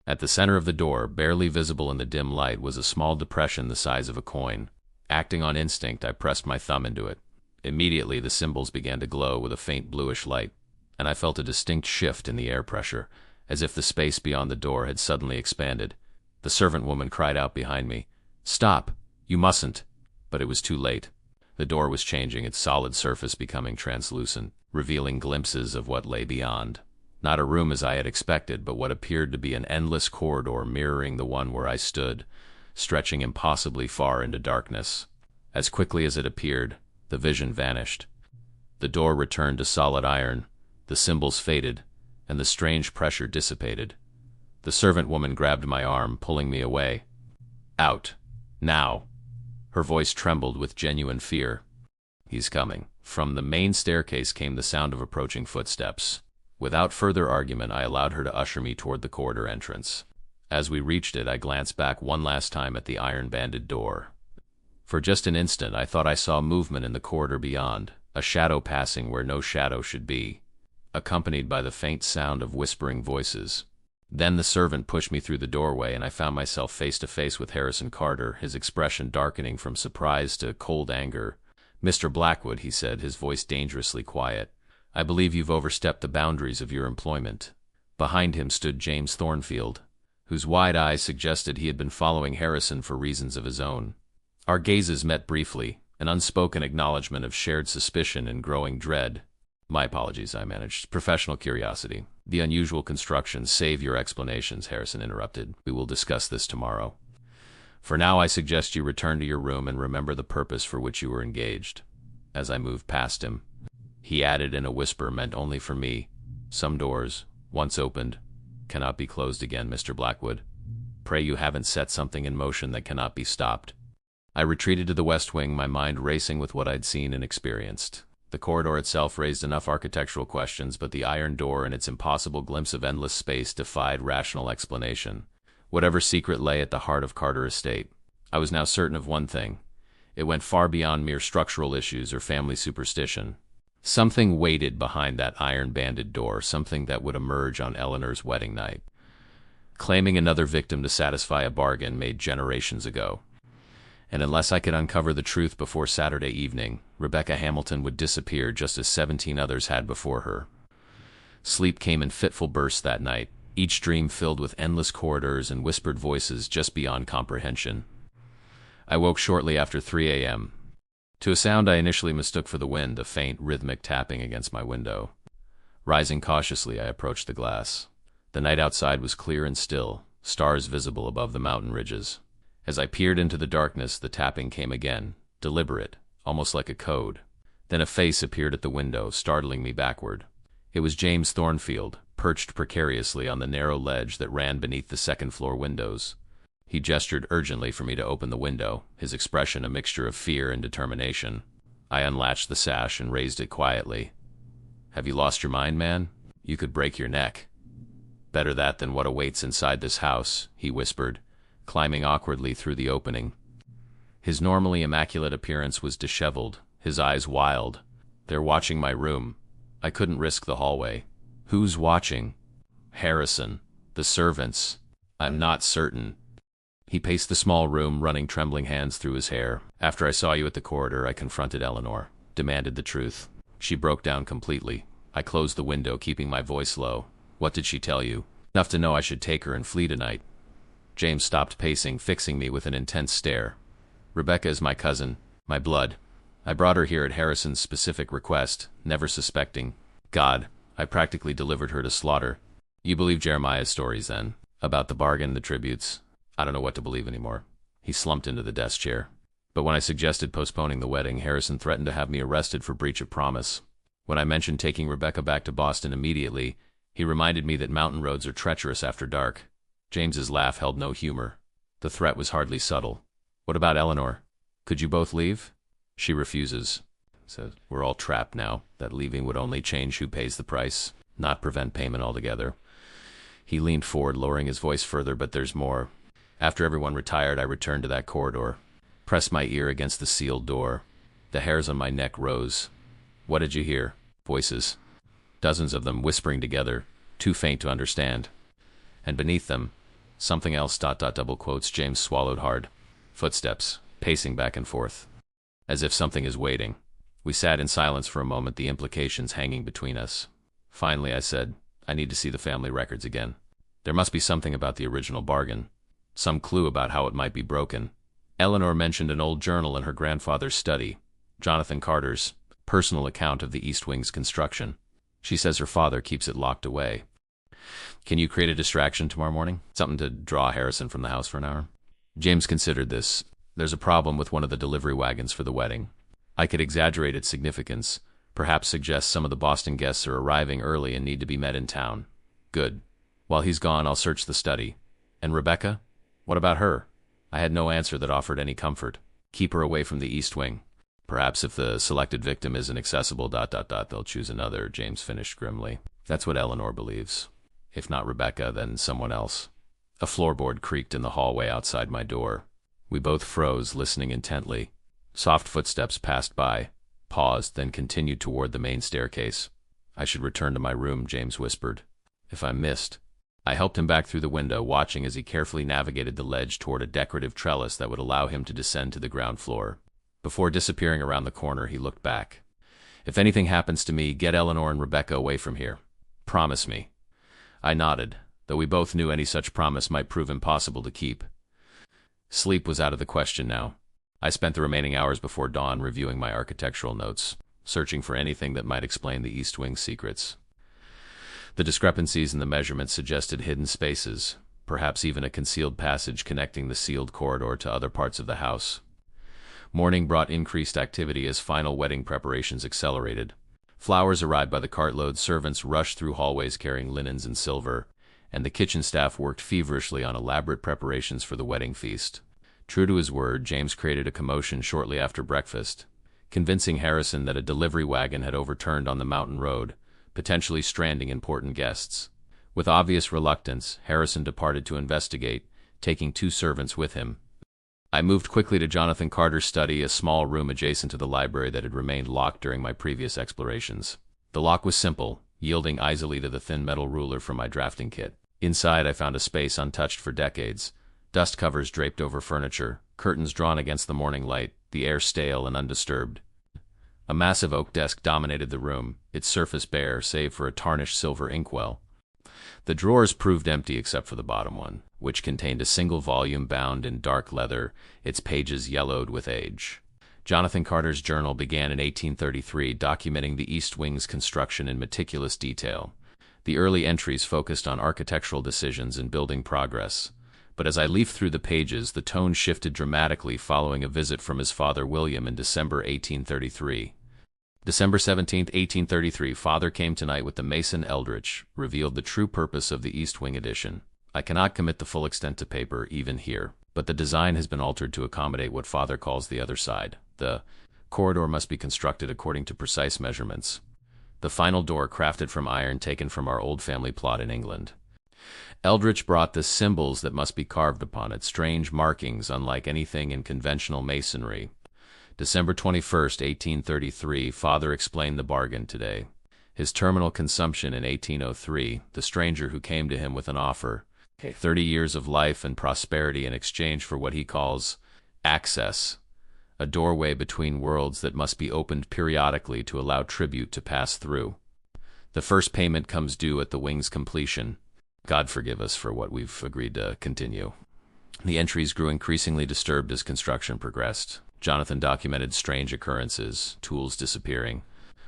At the center of the door, barely visible in the dim light, was a small depression the size of a coin. Acting on instinct, I pressed my thumb into it. Immediately, the symbols began to glow with a faint bluish light, and I felt a distinct shift in the air pressure, as if the space beyond the door had suddenly expanded. The servant woman cried out behind me, "Stop! You mustn't!" But it was too late. The door was changing, its solid surface becoming translucent, revealing glimpses of what lay beyond. Not a room as I had expected, but what appeared to be an endless corridor mirroring the one where I stood, stretching impossibly far into darkness. As quickly as it appeared, the vision vanished. The door returned to solid iron, the symbols faded, and the strange pressure dissipated. The servant woman grabbed my arm, pulling me away. "Out. Now." Her voice trembled with genuine fear. "He's coming." From the main staircase came the sound of approaching footsteps. Without further argument, I allowed her to usher me toward the corridor entrance. As we reached it, I glanced back one last time at the iron-banded door. For just an instant, I thought I saw movement in the corridor beyond, a shadow passing where no shadow should be, accompanied by the faint sound of whispering voices. Then the servant pushed me through the doorway, and I found myself face to face with Harrison Carter, his expression darkening from surprise to cold anger. "Mr. Blackwood," he said, his voice dangerously quiet, "I believe you've overstepped the boundaries of your employment." Behind him stood James Thornfield, whose wide eyes suggested he had been following Harrison for reasons of his own. Our gazes met briefly, an unspoken acknowledgement of shared suspicion and growing dread. "My apologies," I managed. "Professional curiosity. The unusual construction." "Save your explanations," Harrison interrupted. "We will discuss this tomorrow. For now, I suggest you return to your room and remember the purpose for which you were engaged." As I moved past him, he added in a whisper meant only for me, "Some doors, once opened, cannot be closed again, Mr. Blackwood. Pray you haven't set something in motion that cannot be stopped." I retreated to the west wing, my mind racing with what I'd seen and experienced. The corridor itself raised enough architectural questions, but the iron door and its impossible glimpse of endless space defied rational explanation. Whatever secret lay at the heart of Carter Estate, I was now certain of one thing. It went far beyond mere structural issues or family superstition. Something waited behind that iron-banded door, something that would emerge on Eleanor's wedding night, claiming another victim to satisfy a bargain made generations ago. And unless I could uncover the truth before Saturday evening, Rebecca Hamilton would disappear just as 17 others had before her. Sleep came in fitful bursts that night, each dream filled with endless corridors and whispered voices just beyond comprehension. I woke shortly after 3 a.m. to a sound I initially mistook for the wind, a faint, rhythmic tapping against my window. Rising cautiously, I approached the glass. The night outside was clear and still, stars visible above the mountain ridges. As I peered into the darkness, the tapping came again, deliberate, almost like a code. Then a face appeared at the window, startling me backward. It was James Thornfield, perched precariously on the narrow ledge that ran beneath the second-floor windows. He gestured urgently for me to open the window, his expression a mixture of fear and determination. I unlatched the sash and raised it quietly. "Have you lost your mind, man? You could break your neck." "Better that than what awaits inside this house," he whispered, climbing awkwardly through the opening. His normally immaculate appearance was disheveled, his eyes wild. "They're watching my room. I couldn't risk the hallway." "Who's watching?" "Harrison. The servants. I'm not certain." He paced the small room, running trembling hands through his hair. "After I saw you at the corridor, I confronted Eleanor, demanded the truth. She broke down completely. I closed the window, keeping my voice low. What did she tell you?" "Enough to know I should take her and flee tonight." James stopped pacing, fixing me with an intense stare. "Rebecca is my cousin, my blood. I brought her here at Harrison's specific request, never suspecting. God, I practically delivered her to slaughter." "You believe Jeremiah's stories, then? About the bargain, the tributes?" "I don't know what to believe anymore." He slumped into the desk chair. "But when I suggested postponing the wedding, Harrison threatened to have me arrested for breach of promise. When I mentioned taking Rebecca back to Boston immediately, he reminded me that mountain roads are treacherous after dark." James's laugh held no humor. The threat was hardly subtle. "What about Eleanor? Could you both leave?" "She refuses. Says we're all trapped now, that leaving would only change who pays the price, not prevent payment altogether." He leaned forward, lowering his voice further, but there's more. After everyone retired, I returned to that corridor, pressed my ear against the sealed door. The hairs on my neck rose. What did you hear? Voices. Dozens of them whispering together, too faint to understand. And beneath them, something else, double quotes. James swallowed hard. Footsteps, pacing back and forth. As if something is waiting. We sat in silence for a moment, the implications hanging between us. Finally, I said, I need to see the family records again. There must be something about the original bargain. Some clue about how it might be broken. Eleanor mentioned an old journal in her grandfather's study, Jonathan Carter's personal account of the East Wing's construction. She says her father keeps it locked away. Can you create a distraction tomorrow morning? Something to draw Harrison from the house for an hour? James considered this. There's a problem with one of the delivery wagons for the wedding. I could exaggerate its significance, perhaps suggest some of the Boston guests are arriving early and need to be met in town. Good. While he's gone, I'll search the study. And Rebecca? What about her? I had no answer that offered any comfort. Keep her away from the East Wing. Perhaps if the selected victim isn't accessible, they'll choose another, James finished grimly. That's what Eleanor believes. If not Rebecca, then someone else. A floorboard creaked in the hallway outside my door. We both froze, listening intently. Soft footsteps passed by, paused, then continued toward the main staircase. I should return to my room, James whispered. If I'm missed. I helped him back through the window, watching as he carefully navigated the ledge toward a decorative trellis that would allow him to descend to the ground floor. Before disappearing around the corner, he looked back. If anything happens to me, get Eleanor and Rebecca away from here. Promise me. I nodded, though we both knew any such promise might prove impossible to keep. Sleep was out of the question now. I spent the remaining hours before dawn reviewing my architectural notes, searching for anything that might explain the East Wing's secrets. The discrepancies in the measurements suggested hidden spaces, perhaps even a concealed passage connecting the sealed corridor to other parts of the house. Morning brought increased activity as final wedding preparations accelerated. Flowers arrived by the cartload, servants rushed through hallways carrying linens and silver, and the kitchen staff worked feverishly on elaborate preparations for the wedding feast. True to his word, James created a commotion shortly after breakfast, convincing Harrison that a delivery wagon had overturned on the mountain road, potentially stranding important guests. With obvious reluctance, Harrison departed to investigate, taking 2 servants with him. I moved quickly to Jonathan Carter's study, a small room adjacent to the library that had remained locked during my previous explorations. The lock was simple, yielding easily to the thin metal ruler from my drafting kit. Inside, I found a space untouched for decades. Dust covers draped over furniture, curtains drawn against the morning light, the air stale and undisturbed. A massive oak desk dominated the room, its surface bare save for a tarnished silver inkwell. The drawers proved empty except for the bottom one, which contained a single volume bound in dark leather, its pages yellowed with age. Jonathan Carter's journal began in 1833, documenting the East Wing's construction in meticulous detail. The early entries focused on architectural decisions and building progress. But as I leafed through the pages, the tone shifted dramatically following a visit from his father William in December 1833. December 17, 1833, Father came tonight with the Mason Eldritch, revealed the true purpose of the East Wing addition. I cannot commit the full extent to paper, even here, but the design has been altered to accommodate what Father calls the other side. The corridor must be constructed according to precise measurements. The final door crafted from iron taken from our old family plot in England. Eldritch brought the symbols that must be carved upon it, strange markings unlike anything in conventional masonry. December 21st, 1833, Father explained the bargain today. His terminal consumption in 1803, the stranger who came to him with an offer, 30 years of life and prosperity in exchange for what he calls access, a doorway between worlds that must be opened periodically to allow tribute to pass through. The first payment comes due at the wing's completion. God forgive us for what we've agreed to continue. The entries grew increasingly disturbed as construction progressed. Jonathan documented strange occurrences, tools disappearing,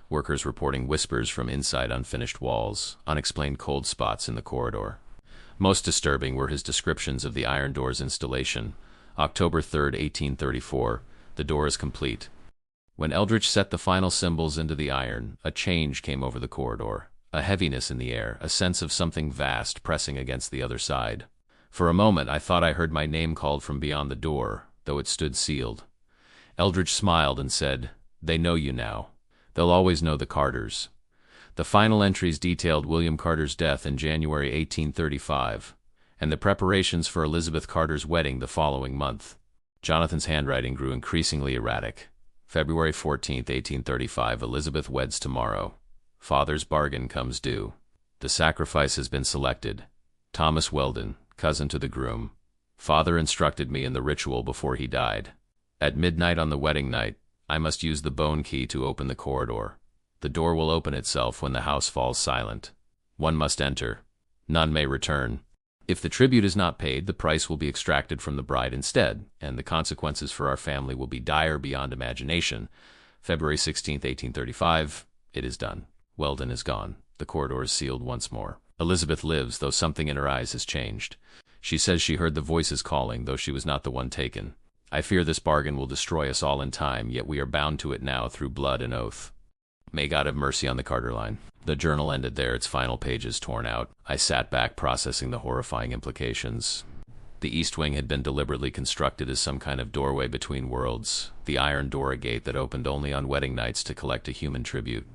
workers reporting whispers from inside unfinished walls, unexplained cold spots in the corridor. Most disturbing were his descriptions of the iron door's installation. October 3, 1834, the door is complete. When Eldritch set the final symbols into the iron, a change came over the corridor. A heaviness in the air, a sense of something vast pressing against the other side. For a moment I thought I heard my name called from beyond the door, though it stood sealed. Eldritch smiled and said, "They know you now. They'll always know the Carters." The final entries detailed William Carter's death in January 1835, and the preparations for Elizabeth Carter's wedding the following month. Jonathan's handwriting grew increasingly erratic. February 14, 1835, Elizabeth weds tomorrow. Father's bargain comes due. The sacrifice has been selected. Thomas Weldon, cousin to the groom. Father instructed me in the ritual before he died. At midnight on the wedding night, I must use the bone key to open the corridor. The door will open itself when the house falls silent. One must enter. None may return. If the tribute is not paid, the price will be extracted from the bride instead, and the consequences for our family will be dire beyond imagination. February 16, 1835, it is done. Weldon is gone. The corridor is sealed once more. Elizabeth lives, though something in her eyes has changed. She says she heard the voices calling, though she was not the one taken. I fear this bargain will destroy us all in time, yet we are bound to it now through blood and oath. May God have mercy on the Carter line. The journal ended there, its final pages torn out. I sat back, processing the horrifying implications. The East Wing had been deliberately constructed as some kind of doorway between worlds, the iron door, a gate that opened only on wedding nights to collect a human tribute.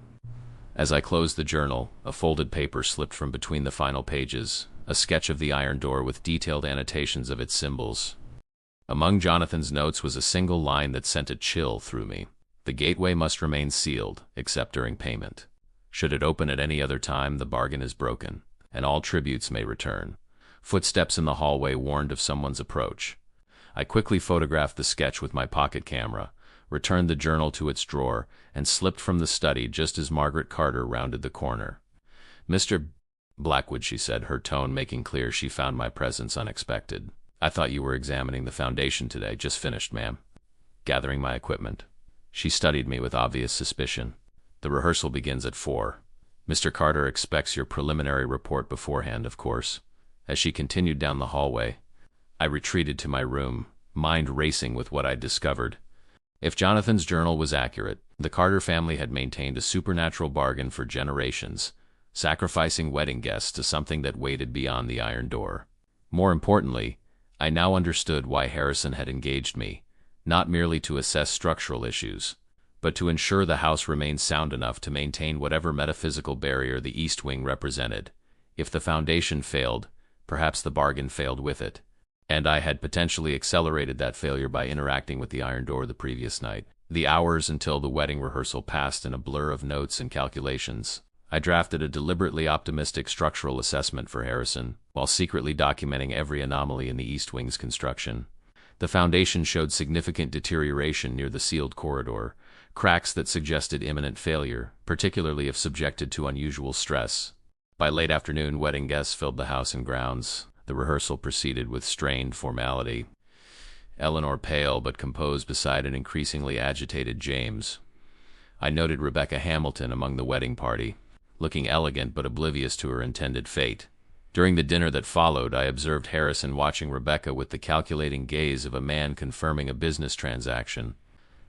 As I closed the journal, a folded paper slipped from between the final pages, a sketch of the iron door with detailed annotations of its symbols. Among Jonathan's notes was a single line that sent a chill through me. The gateway must remain sealed, except during payment. Should it open at any other time, the bargain is broken, and all tributes may return. Footsteps in the hallway warned of someone's approach. I quickly photographed the sketch with my pocket camera, returned the journal to its drawer, and slipped from the study just as Margaret Carter rounded the corner. "Mr. Blackwood," she said, her tone making clear she found my presence unexpected. "I thought you were examining the foundation today." "Just finished, ma'am. Gathering my equipment." She studied me with obvious suspicion. "The rehearsal begins at 4. Mr. Carter expects your preliminary report beforehand, of course." As she continued down the hallway, I retreated to my room, mind racing with what I'd discovered. If Jonathan's journal was accurate, the Carter family had maintained a supernatural bargain for generations, sacrificing wedding guests to something that waited beyond the iron door. More importantly, I now understood why Harrison had engaged me, not merely to assess structural issues, but to ensure the house remained sound enough to maintain whatever metaphysical barrier the East Wing represented. If the foundation failed, perhaps the bargain failed with it, and I had potentially accelerated that failure by interacting with the iron door the previous night. The hours until the wedding rehearsal passed in a blur of notes and calculations. I drafted a deliberately optimistic structural assessment for Harrison, while secretly documenting every anomaly in the East Wing's construction. The foundation showed significant deterioration near the sealed corridor, cracks that suggested imminent failure, particularly if subjected to unusual stress. By late afternoon, wedding guests filled the house and grounds. The rehearsal proceeded with strained formality. Eleanor, pale but composed beside an increasingly agitated James. I noted Rebecca Hamilton among the wedding party, looking elegant but oblivious to her intended fate. During the dinner that followed, I observed Harrison watching Rebecca with the calculating gaze of a man confirming a business transaction.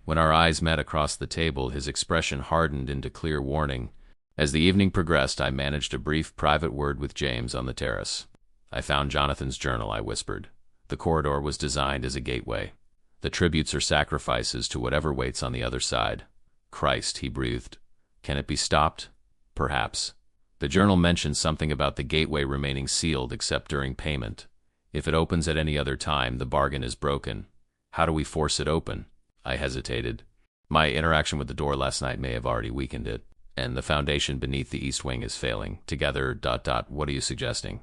When our eyes met across the table, his expression hardened into clear warning. As the evening progressed, I managed a brief private word with James on the terrace. "I found Jonathan's journal," I whispered. "The corridor was designed as a gateway. The tributes are sacrifices to whatever waits on the other side." "Christ," he breathed. "Can it be stopped?" "Perhaps. The journal mentions something about the gateway remaining sealed except during payment. If it opens at any other time, the bargain is broken. How do we force it open?" I hesitated. My interaction with the door last night may have already weakened it, and the foundation beneath the East Wing is failing. Together, ... What are you suggesting?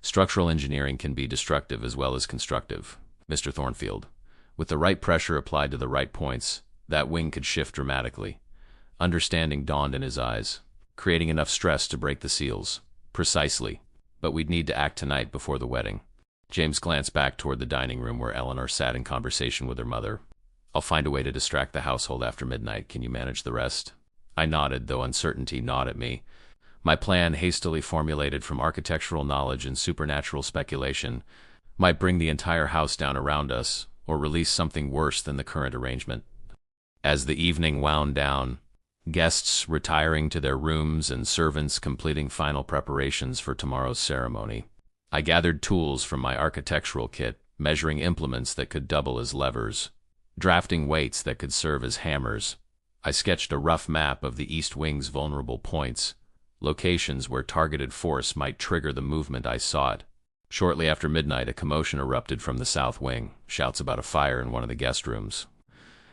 "Structural engineering can be destructive as well as constructive, Mr. Thornfield. With the right pressure applied to the right points, that wing could shift dramatically." Understanding dawned in his eyes. "Creating enough stress to break the seals." "Precisely. But we'd need to act tonight before the wedding." James glanced back toward the dining room where Eleanor sat in conversation with her mother. "I'll find a way to distract the household after midnight. Can you manage the rest?" I nodded, though uncertainty gnawed at me. My plan, hastily formulated from architectural knowledge and supernatural speculation, might bring the entire house down around us, or release something worse than the current arrangement. As the evening wound down, guests retiring to their rooms and servants completing final preparations for tomorrow's ceremony, I gathered tools from my architectural kit, measuring implements that could double as levers, drafting weights that could serve as hammers. I sketched a rough map of the East Wing's vulnerable points, locations where targeted force might trigger the movement I sought. Shortly after midnight, a commotion erupted from the south wing, shouts about a fire in one of the guest rooms.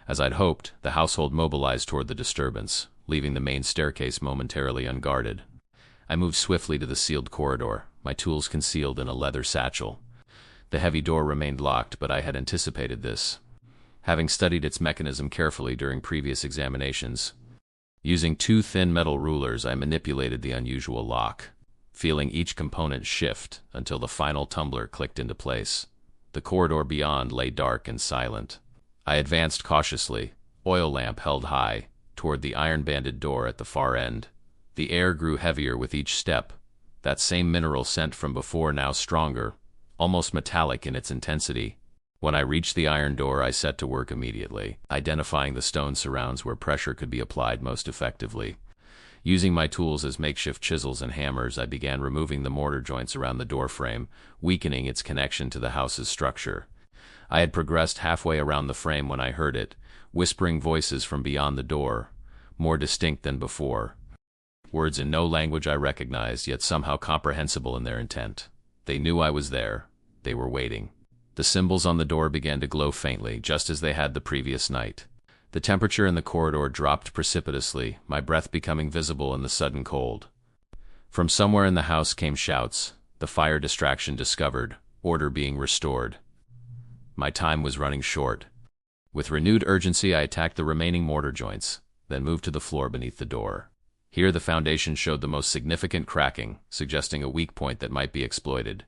As I'd hoped, the household mobilized toward the disturbance, leaving the main staircase momentarily unguarded. I moved swiftly to the sealed corridor, my tools concealed in a leather satchel. The heavy door remained locked, but I had anticipated this, having studied its mechanism carefully during previous examinations. Using 2 thin metal rulers, I manipulated the unusual lock, feeling each component shift until the final tumbler clicked into place. The corridor beyond lay dark and silent. I advanced cautiously, oil lamp held high, toward the iron-banded door at the far end. The air grew heavier with each step, that same mineral scent from before now stronger, almost metallic in its intensity. When I reached the iron door, I set to work immediately, identifying the stone surrounds where pressure could be applied most effectively. Using my tools as makeshift chisels and hammers, I began removing the mortar joints around the door frame, weakening its connection to the house's structure. I had progressed halfway around the frame when I heard it, whispering voices from beyond the door, more distinct than before. Words in no language I recognized, yet somehow comprehensible in their intent. They knew I was there. They were waiting. The symbols on the door began to glow faintly, just as they had the previous night. The temperature in the corridor dropped precipitously, my breath becoming visible in the sudden cold. From somewhere in the house came shouts, the fire distraction discovered, order being restored. My time was running short. With renewed urgency, I attacked the remaining mortar joints, then moved to the floor beneath the door. Here the foundation showed the most significant cracking, suggesting a weak point that might be exploited.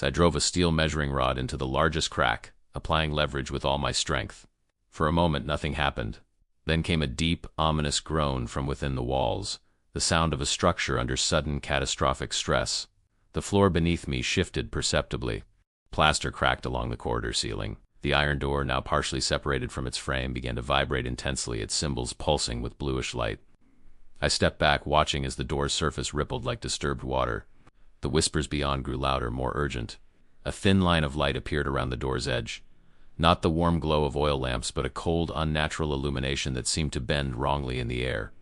I drove a steel measuring rod into the largest crack, applying leverage with all my strength. For a moment nothing happened. Then came a deep, ominous groan from within the walls, the sound of a structure under sudden, catastrophic stress. The floor beneath me shifted perceptibly. Plaster cracked along the corridor ceiling. The iron door, now partially separated from its frame, began to vibrate intensely, its symbols pulsing with bluish light. I stepped back, watching as the door's surface rippled like disturbed water. The whispers beyond grew louder, more urgent. A thin line of light appeared around the door's edge. Not the warm glow of oil lamps, but a cold, unnatural illumination that seemed to bend wrongly in the air.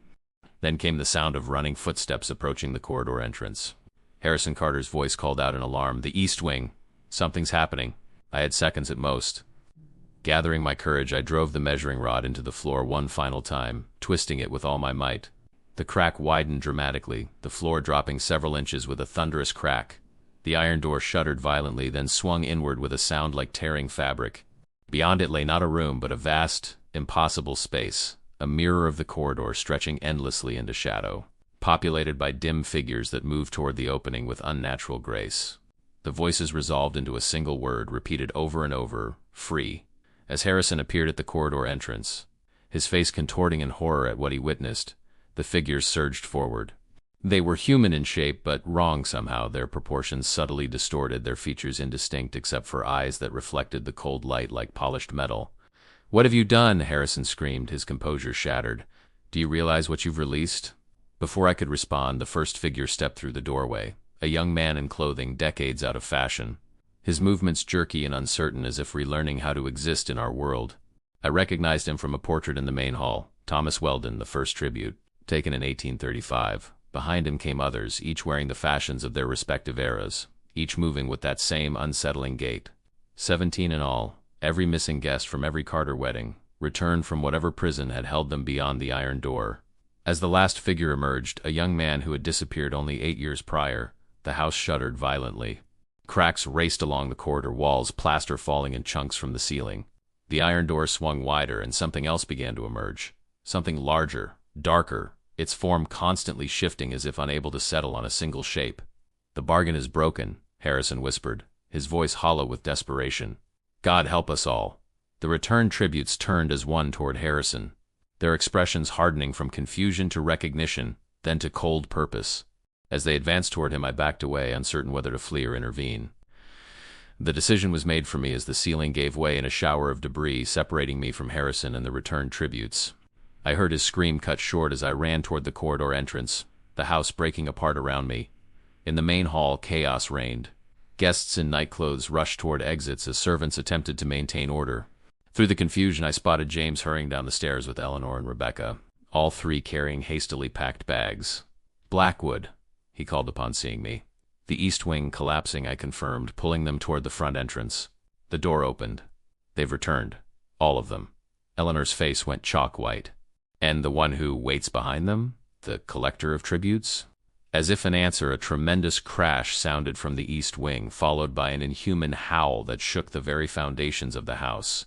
Then came the sound of running footsteps approaching the corridor entrance. Harrison Carter's voice called out in alarm, "The East Wing! Something's happening." I had seconds at most. Gathering my courage, I drove the measuring rod into the floor one final time, twisting it with all my might. The crack widened dramatically, the floor dropping several inches with a thunderous crack. The iron door shuddered violently, then swung inward with a sound like tearing fabric. Beyond it lay not a room, but a vast, impossible space, a mirror of the corridor stretching endlessly into shadow, populated by dim figures that moved toward the opening with unnatural grace. The voices resolved into a single word, repeated over and over, "Free." As Harrison appeared at the corridor entrance, his face contorting in horror at what he witnessed, the figures surged forward. They were human in shape, but wrong somehow, their proportions subtly distorted, their features indistinct except for eyes that reflected the cold light like polished metal. "What have you done?" Harrison screamed, his composure shattered. "Do you realize what you've released?" Before I could respond, the first figure stepped through the doorway, a young man in clothing decades out of fashion, his movements jerky and uncertain as if relearning how to exist in our world. I recognized him from a portrait in the main hall, Thomas Weldon, the first tribute, taken in 1835. Behind him came others, each wearing the fashions of their respective eras, each moving with that same unsettling gait. 17 in all, every missing guest from every Carter wedding, returned from whatever prison had held them beyond the iron door. As the last figure emerged, a young man who had disappeared only 8 years prior, the house shuddered violently. Cracks raced along the corridor walls, plaster falling in chunks from the ceiling. The iron door swung wider, and something else began to emerge. Something larger, darker, its form constantly shifting as if unable to settle on a single shape. "The bargain is broken," Harrison whispered, his voice hollow with desperation. "God help us all." The returned tributes turned as one toward Harrison, their expressions hardening from confusion to recognition, then to cold purpose. As they advanced toward him, I backed away, uncertain whether to flee or intervene. The decision was made for me as the ceiling gave way in a shower of debris, separating me from Harrison and the returned tributes. I heard his scream cut short as I ran toward the corridor entrance, the house breaking apart around me. In the main hall, chaos reigned. Guests in nightclothes rushed toward exits as servants attempted to maintain order. Through the confusion, I spotted James hurrying down the stairs with Eleanor and Rebecca, all three carrying hastily packed bags. "Blackwood," he called upon seeing me. The east wing collapsing, I confirmed, pulling them toward the front entrance. The door opened. They've returned. All of them. Eleanor's face went chalk white. And the one who waits behind them? The collector of tributes? As if in answer, a tremendous crash sounded from the east wing, followed by an inhuman howl that shook the very foundations of the house.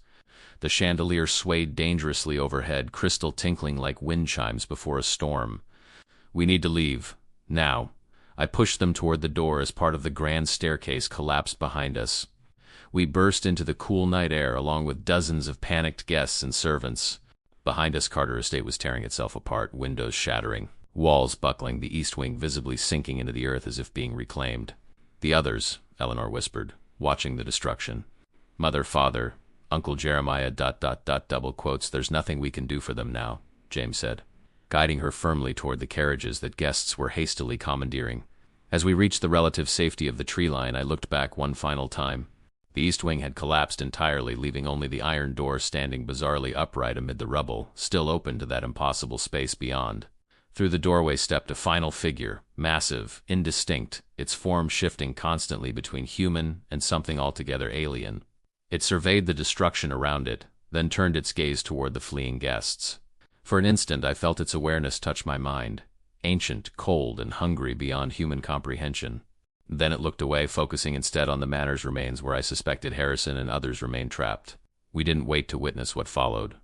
The chandelier swayed dangerously overhead, crystal tinkling like wind chimes before a storm. We need to leave. Now. I pushed them toward the door as part of the grand staircase collapsed behind us. We burst into the cool night air along with dozens of panicked guests and servants. Behind us, Carter Estate was tearing itself apart, windows shattering, walls buckling, the east wing visibly sinking into the earth as if being reclaimed. The others, Eleanor whispered, watching the destruction. Mother, father, Uncle Jeremiah, ... double quotes, there's nothing we can do for them now, James said, guiding her firmly toward the carriages that guests were hastily commandeering. As we reached the relative safety of the tree line, I looked back one final time. The east wing had collapsed entirely, leaving only the iron door standing bizarrely upright amid the rubble, still open to that impossible space beyond. Through the doorway stepped a final figure, massive, indistinct, its form shifting constantly between human and something altogether alien. It surveyed the destruction around it, then turned its gaze toward the fleeing guests. For an instant I felt its awareness touch my mind, ancient, cold, and hungry beyond human comprehension. Then it looked away, focusing instead on the Manor's remains where I suspected Harrison and others remained trapped. We didn't wait to witness what followed.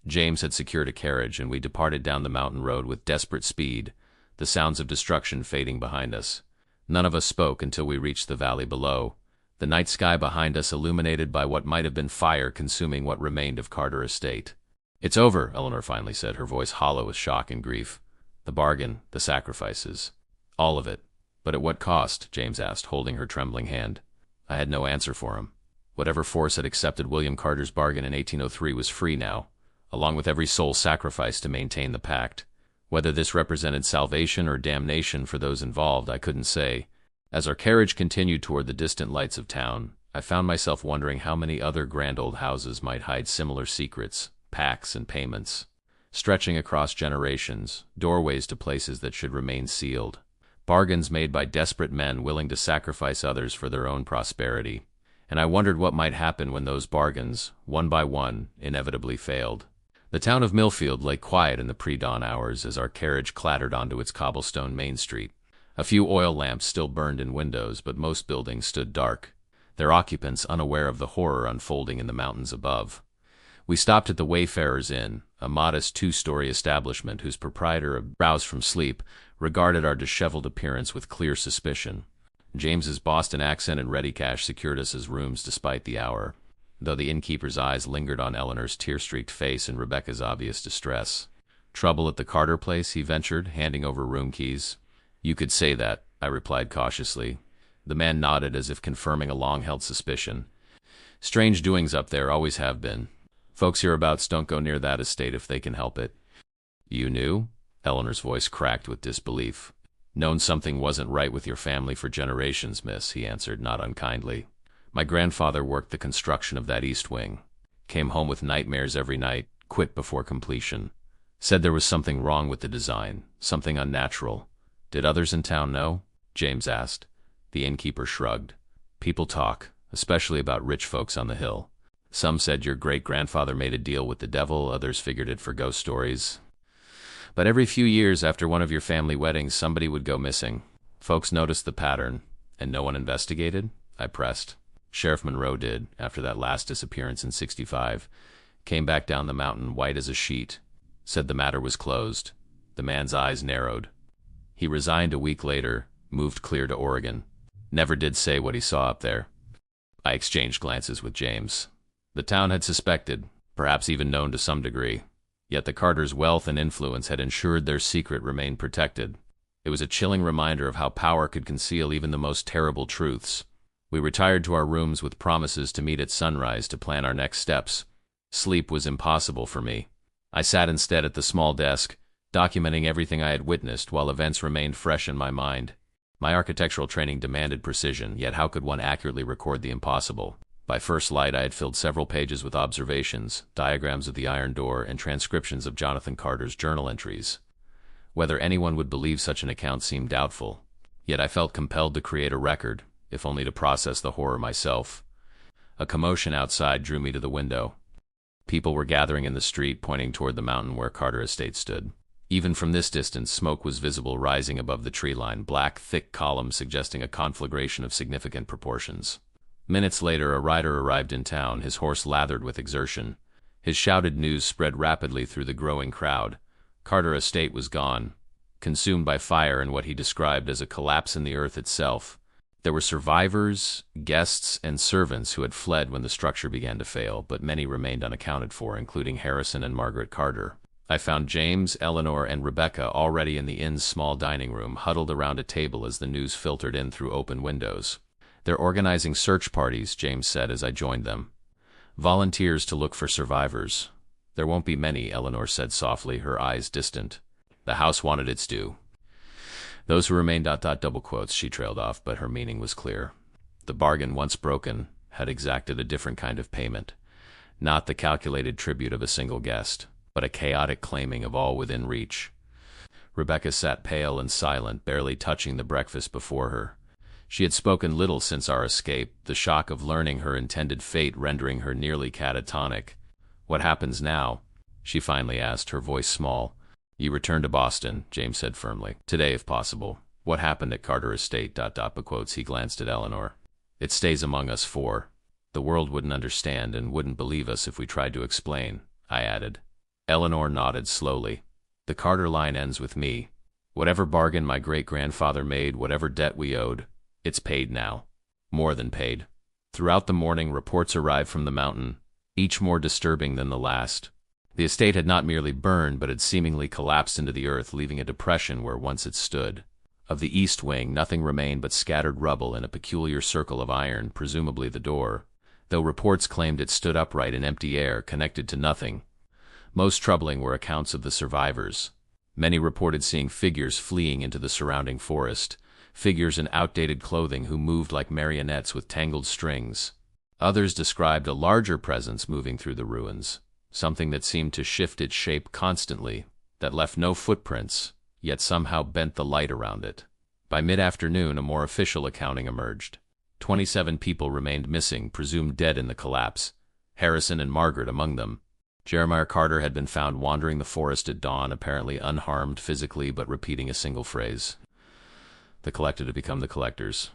James had secured a carriage, and we departed down the mountain road with desperate speed, the sounds of destruction fading behind us. None of us spoke until we reached the valley below, the night sky behind us illuminated by what might have been fire consuming what remained of Carter Estate. "It's over," Eleanor finally said, her voice hollow with shock and grief. "The bargain, the sacrifices. All of it. But at what cost?" James asked, holding her trembling hand. I had no answer for him. Whatever force had accepted William Carter's bargain in 1803 was free now, along with every soul sacrificed to maintain the pact. Whether this represented salvation or damnation for those involved, I couldn't say. As our carriage continued toward the distant lights of town, I found myself wondering how many other grand old houses might hide similar secrets, pacts, and payments, stretching across generations, doorways to places that should remain sealed. Bargains made by desperate men willing to sacrifice others for their own prosperity. And I wondered what might happen when those bargains, one by one, inevitably failed. The town of Millfield lay quiet in the pre-dawn hours as our carriage clattered onto its cobblestone main street. A few oil lamps still burned in windows, but most buildings stood dark, their occupants unaware of the horror unfolding in the mountains above. We stopped at the Wayfarers Inn, a modest two-story establishment whose proprietor, roused from sleep, regarded our disheveled appearance with clear suspicion. James's Boston accent and ready cash secured us as rooms despite the hour, though the innkeeper's eyes lingered on Eleanor's tear-streaked face and Rebecca's obvious distress. "Trouble at the Carter place?" he ventured, handing over room keys. "You could say that," I replied cautiously. The man nodded as if confirming a long-held suspicion. "Strange doings up there, always have been. Folks hereabouts don't go near that estate if they can help it." "You knew?" Eleanor's voice cracked with disbelief. "Known something wasn't right with your family for generations, miss," he answered, not unkindly. "My grandfather worked the construction of that east wing. Came home with nightmares every night, quit before completion. Said there was something wrong with the design, something unnatural. Did others in town know?" James asked. The innkeeper shrugged. "People talk, especially about rich folks on the hill. Some said your great-grandfather made a deal with the devil, others figured it for ghost stories. But every few years after one of your family weddings, somebody would go missing. Folks noticed the pattern, and no one investigated?" I pressed. "Sheriff Monroe did, after that last disappearance in '65. Came back down the mountain white as a sheet. Said the matter was closed." The man's eyes narrowed. "He resigned a week later, moved clear to Oregon. Never did say what he saw up there." I exchanged glances with James. The town had suspected, perhaps even known to some degree. Yet the Carters' wealth and influence had ensured their secret remained protected. It was a chilling reminder of how power could conceal even the most terrible truths. We retired to our rooms with promises to meet at sunrise to plan our next steps. Sleep was impossible for me. I sat instead at the small desk, documenting everything I had witnessed while events remained fresh in my mind. My architectural training demanded precision, yet how could one accurately record the impossible? By first light, I had filled several pages with observations, diagrams of the iron door, and transcriptions of Jonathan Carter's journal entries. Whether anyone would believe such an account seemed doubtful. Yet I felt compelled to create a record, if only to process the horror myself. A commotion outside drew me to the window. People were gathering in the street, pointing toward the mountain where Carter Estate stood. Even from this distance, smoke was visible rising above the tree line, black, thick columns suggesting a conflagration of significant proportions. Minutes later, a rider arrived in town, his horse lathered with exertion. His shouted news spread rapidly through the growing crowd. Carter Estate was gone, consumed by fire and what he described as a collapse in the earth itself. There were survivors, guests, and servants who had fled when the structure began to fail, but many remained unaccounted for, including Harrison and Margaret Carter. I found James, Eleanor, and Rebecca already in the inn's small dining room, huddled around a table as the news filtered in through open windows. "They're organizing search parties," James said as I joined them. "Volunteers to look for survivors." "There won't be many," Eleanor said softly, her eyes distant. "The house wanted its due." "Those who remain ... double quotes," she trailed off, but her meaning was clear. The bargain, once broken, had exacted a different kind of payment. Not the calculated tribute of a single guest, but a chaotic claiming of all within reach. Rebecca sat pale and silent, barely touching the breakfast before her. She had spoken little since our escape, the shock of learning her intended fate rendering her nearly catatonic. "What happens now?" she finally asked, her voice small. "You return to Boston," James said firmly. "Today, if possible." "What happened at Carter Estate?" Quotes. He glanced at Eleanor. "It stays among us four. The world wouldn't understand and wouldn't believe us if we tried to explain," I added. Eleanor nodded slowly. "The Carter line ends with me. Whatever bargain my great-grandfather made, whatever debt we owed, it's paid now. More than paid." Throughout the morning, reports arrived from the mountain, each more disturbing than the last. The estate had not merely burned, but had seemingly collapsed into the earth, leaving a depression where once it stood. Of the east wing, nothing remained but scattered rubble and a peculiar circle of iron, presumably the door, though reports claimed it stood upright in empty air, connected to nothing. Most troubling were accounts of the survivors. Many reported seeing figures fleeing into the surrounding forest, figures in outdated clothing who moved like marionettes with tangled strings. Others described a larger presence moving through the ruins, something that seemed to shift its shape constantly, that left no footprints, yet somehow bent the light around it. By mid-afternoon, a more official accounting emerged. 27 people remained missing, presumed dead in the collapse, Harrison and Margaret among them. Jeremiah Carter had been found wandering the forest at dawn, apparently unharmed physically, but repeating a single phrase. The collected had become the collectors.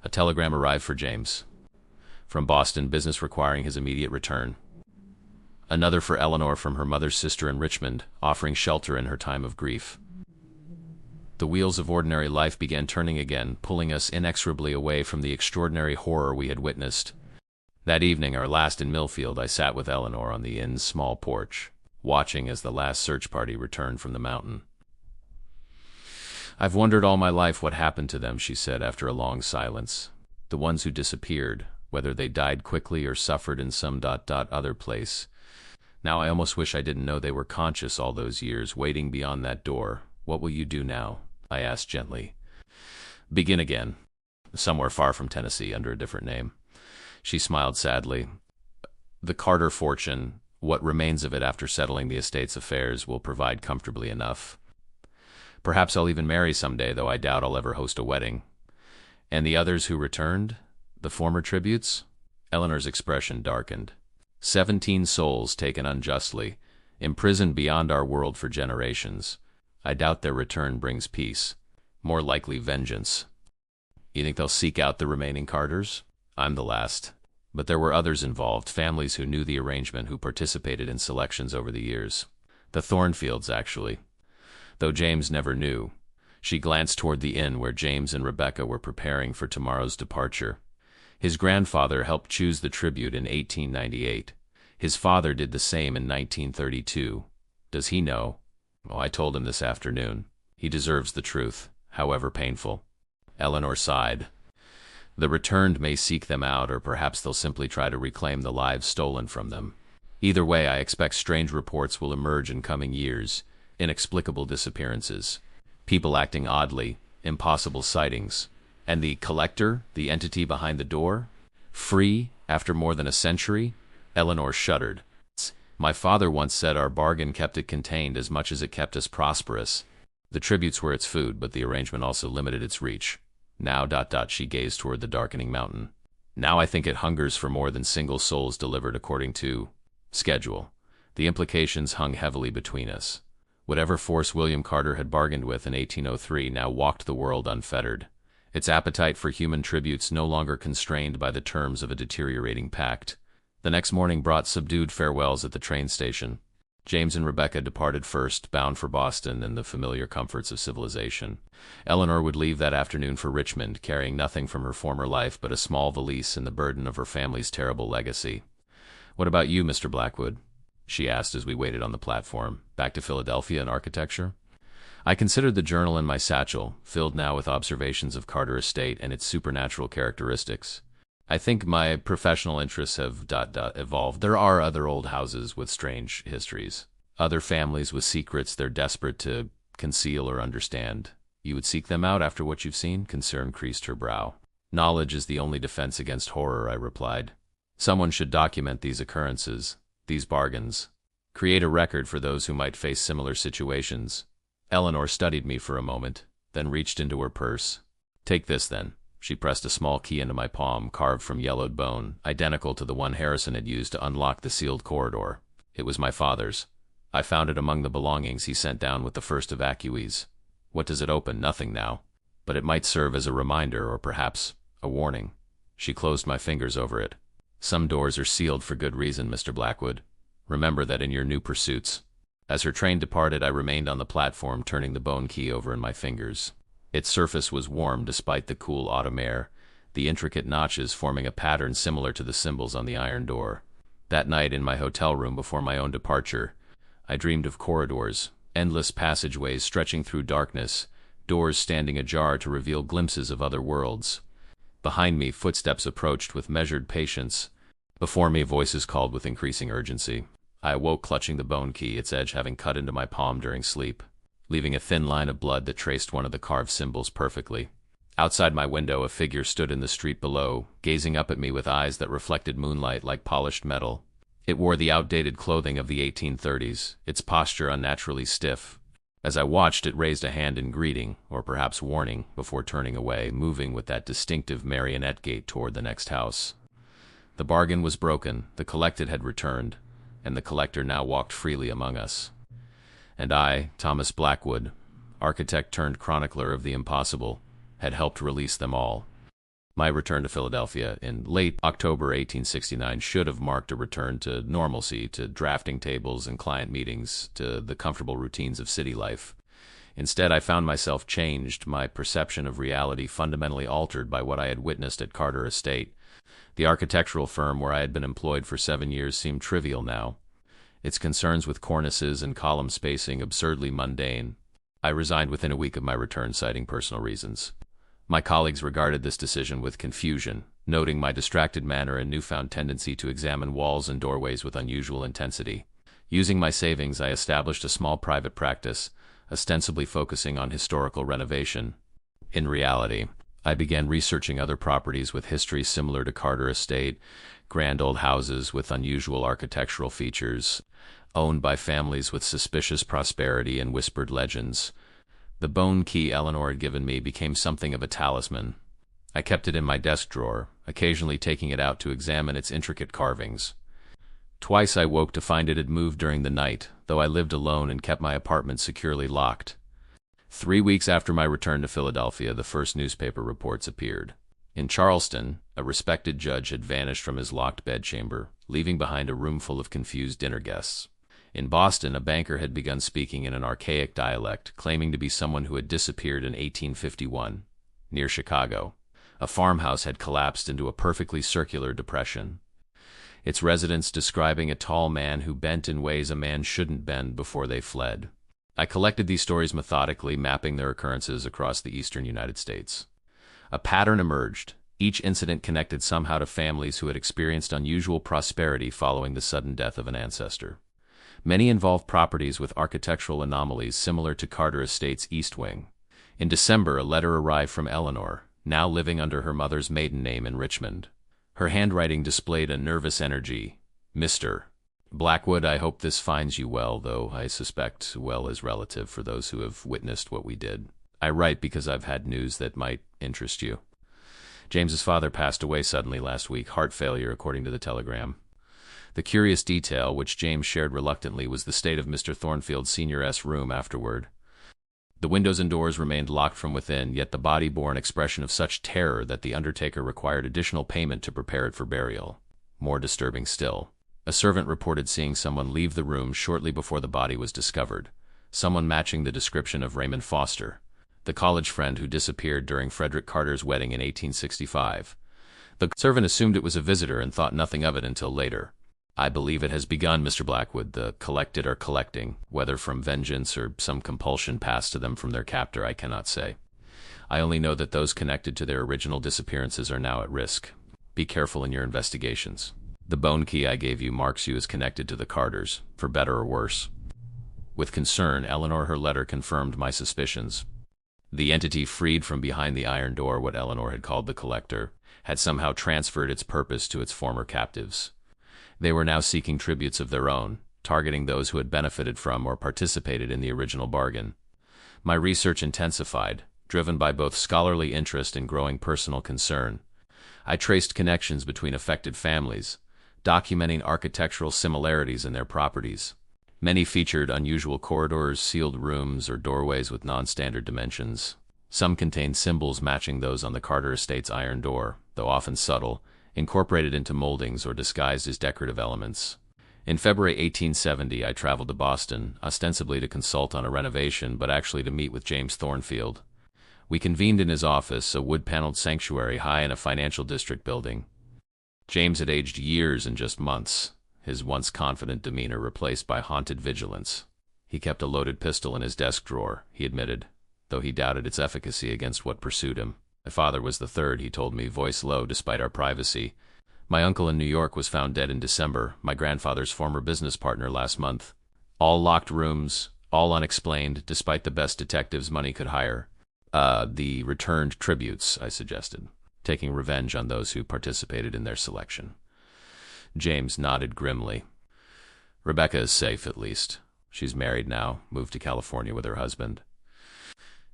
A telegram arrived for James. From Boston, business requiring his immediate return. Another for Eleanor from her mother's sister in Richmond, offering shelter in her time of grief. The wheels of ordinary life began turning again, pulling us inexorably away from the extraordinary horror we had witnessed. That evening, our last in Millfield, I sat with Eleanor on the inn's small porch, watching as the last search party returned from the mountain. "I've wondered all my life what happened to them," she said after a long silence. "The ones who disappeared, whether they died quickly or suffered in some ... other place. Now I almost wish I didn't know they were conscious all those years, waiting beyond that door. What will you do now?" I asked gently. "Begin again. Somewhere far from Tennessee, under a different name." She smiled sadly. "The Carter fortune, what remains of it after settling the estate's affairs, will provide comfortably enough. Perhaps I'll even marry someday, though I doubt I'll ever host a wedding." "And the others who returned? The former tributes?" Eleanor's expression darkened. 17 souls taken unjustly, imprisoned beyond our world for generations. I doubt their return brings peace. More likely vengeance." "You think they'll seek out the remaining Carters?" "I'm the last. But there were others involved, families who knew the arrangement, who participated in selections over the years. The Thornfields, actually. Though James never knew." She glanced toward the inn where James and Rebecca were preparing for tomorrow's departure. "His grandfather helped choose the tribute in 1898. His father did the same in 1932. Does he know?" "Oh, I told him this afternoon. He deserves the truth, however painful." Eleanor sighed. "The returned may seek them out, or perhaps they'll simply try to reclaim the lives stolen from them. Either way, I expect strange reports will emerge in coming years, inexplicable disappearances, people acting oddly, impossible sightings. And the collector, the entity behind the door? Free, after more than a century?" Eleanor shuddered. "My father once said our bargain kept it contained as much as it kept us prosperous. The tributes were its food, but the arrangement also limited its reach. Now, she gazed toward the darkening mountain. Now I think it hungers for more than single souls delivered according to schedule. The implications hung heavily between us. Whatever force William Carter had bargained with in 1803 now walked the world unfettered, its appetite for human tributes no longer constrained by the terms of a deteriorating pact. The next morning brought subdued farewells at the train station. James and Rebecca departed first, bound for Boston and the familiar comforts of civilization. Eleanor would leave that afternoon for Richmond, carrying nothing from her former life but a small valise and the burden of her family's terrible legacy. "What about you, Mr. Blackwood?" she asked as we waited on the platform. "Back to Philadelphia and architecture?" I considered the journal in my satchel, filled now with observations of Carter Estate and its supernatural characteristics. I think my professional interests have evolved. There are other old houses with strange histories, other families with secrets they're desperate to conceal or understand. You would seek them out after what you've seen? Concern creased her brow. "Knowledge is the only defense against horror," I replied. "Someone should document these occurrences, these bargains, create a record for those who might face similar situations." Eleanor studied me for a moment, then reached into her purse. "Take this, then." She pressed a small key into my palm, carved from yellowed bone, identical to the one Harrison had used to unlock the sealed corridor. It was my father's. I found it among the belongings he sent down with the first evacuees. What does it open? Nothing now. But it might serve as a reminder, or perhaps a warning. She closed my fingers over it. "Some doors are sealed for good reason, Mr. Blackwood. Remember that in your new pursuits." As her train departed, I remained on the platform, turning the bone key over in my fingers. Its surface was warm despite the cool autumn air, the intricate notches forming a pattern similar to the symbols on the iron door. That night in my hotel room before my own departure, I dreamed of corridors, endless passageways stretching through darkness, doors standing ajar to reveal glimpses of other worlds. Behind me, footsteps approached with measured patience. Before me, voices called with increasing urgency. I awoke clutching the bone key, its edge having cut into my palm during sleep, leaving a thin line of blood that traced one of the carved symbols perfectly. Outside my window, a figure stood in the street below, gazing up at me with eyes that reflected moonlight like polished metal. It wore the outdated clothing of the 1830s, its posture unnaturally stiff. As I watched, it raised a hand in greeting, or perhaps warning, before turning away, moving with that distinctive marionette gait toward the next house. The bargain was broken, the collected had returned, and the collector now walked freely among us. And I, Thomas Blackwood, architect turned chronicler of the impossible, had helped release them all. My return to Philadelphia in late October 1869 should have marked a return to normalcy, to drafting tables and client meetings, to the comfortable routines of city life. Instead, I found myself changed, my perception of reality fundamentally altered by what I had witnessed at Carter Estate. The architectural firm where I had been employed for 7 years seemed trivial now, its concerns with cornices and column spacing absurdly mundane. I resigned within a week of my return, citing personal reasons. My colleagues regarded this decision with confusion, noting my distracted manner and newfound tendency to examine walls and doorways with unusual intensity. Using my savings, I established a small private practice, ostensibly focusing on historical renovation. In reality, I began researching other properties with histories similar to Carter Estate, grand old houses with unusual architectural features, owned by families with suspicious prosperity and whispered legends. The bone key Eleanor had given me became something of a talisman. I kept it in my desk drawer, occasionally taking it out to examine its intricate carvings. Twice I woke to find it had moved during the night, though I lived alone and kept my apartment securely locked. 3 weeks after my return to Philadelphia, the first newspaper reports appeared. In Charleston, a respected judge had vanished from his locked bedchamber, leaving behind a room full of confused dinner guests. In Boston, a banker had begun speaking in an archaic dialect, claiming to be someone who had disappeared in 1851. Near Chicago, a farmhouse had collapsed into a perfectly circular depression, its residents describing a tall man who bent in ways a man shouldn't bend before they fled. I collected these stories methodically, mapping their occurrences across the eastern United States. A pattern emerged, each incident connected somehow to families who had experienced unusual prosperity following the sudden death of an ancestor. Many involved properties with architectural anomalies similar to Carter Estate's East Wing. In December, a letter arrived from Eleanor, now living under her mother's maiden name in Richmond. Her handwriting displayed a nervous energy. "Mr. Blackwood, I hope this finds you well, though I suspect well is relative for those who have witnessed what we did. I write because I've had news that might interest you. James's father passed away suddenly last week, heart failure, according to the telegram. The curious detail, which James shared reluctantly, was the state of Mr. Thornfield Sr.'s room afterward. The windows and doors remained locked from within, yet the body bore an expression of such terror that the undertaker required additional payment to prepare it for burial. More disturbing still, a servant reported seeing someone leave the room shortly before the body was discovered, someone matching the description of Raymond Foster, the college friend who disappeared during Frederick Carter's wedding in 1865. The servant assumed it was a visitor and thought nothing of it until later. I believe it has begun, Mr. Blackwood. The collected are collecting. Whether from vengeance or some compulsion passed to them from their captor, I cannot say. I only know that those connected to their original disappearances are now at risk. Be careful in your investigations. The bone key I gave you marks you as connected to the Carters, for better or worse. With concern, Eleanor, her letter confirmed my suspicions. The entity freed from behind the iron door, what Eleanor had called the collector, had somehow transferred its purpose to its former captives. They were now seeking tributes of their own, targeting those who had benefited from or participated in the original bargain. My research intensified, driven by both scholarly interest and growing personal concern. I traced connections between affected families, documenting architectural similarities in their properties. Many featured unusual corridors, sealed rooms, or doorways with non-standard dimensions. Some contained symbols matching those on the Carter estate's iron door, though often subtle, incorporated into moldings or disguised as decorative elements. In February 1870, I traveled to Boston, ostensibly to consult on a renovation, but actually to meet with James Thornfield. We convened in his office, a wood-paneled sanctuary high in a financial district building. James had aged years in just months, his once confident demeanor replaced by haunted vigilance. He kept a loaded pistol in his desk drawer, he admitted, though he doubted its efficacy against what pursued him. My father was the third, he told me, voice low despite our privacy. My uncle in New York was found dead in December, my grandfather's former business partner last month. All locked rooms, all unexplained, despite the best detectives money could hire. The returned tributes, I suggested, taking revenge on those who participated in their selection. James nodded grimly. Rebecca is safe, at least. She's married now, moved to California with her husband.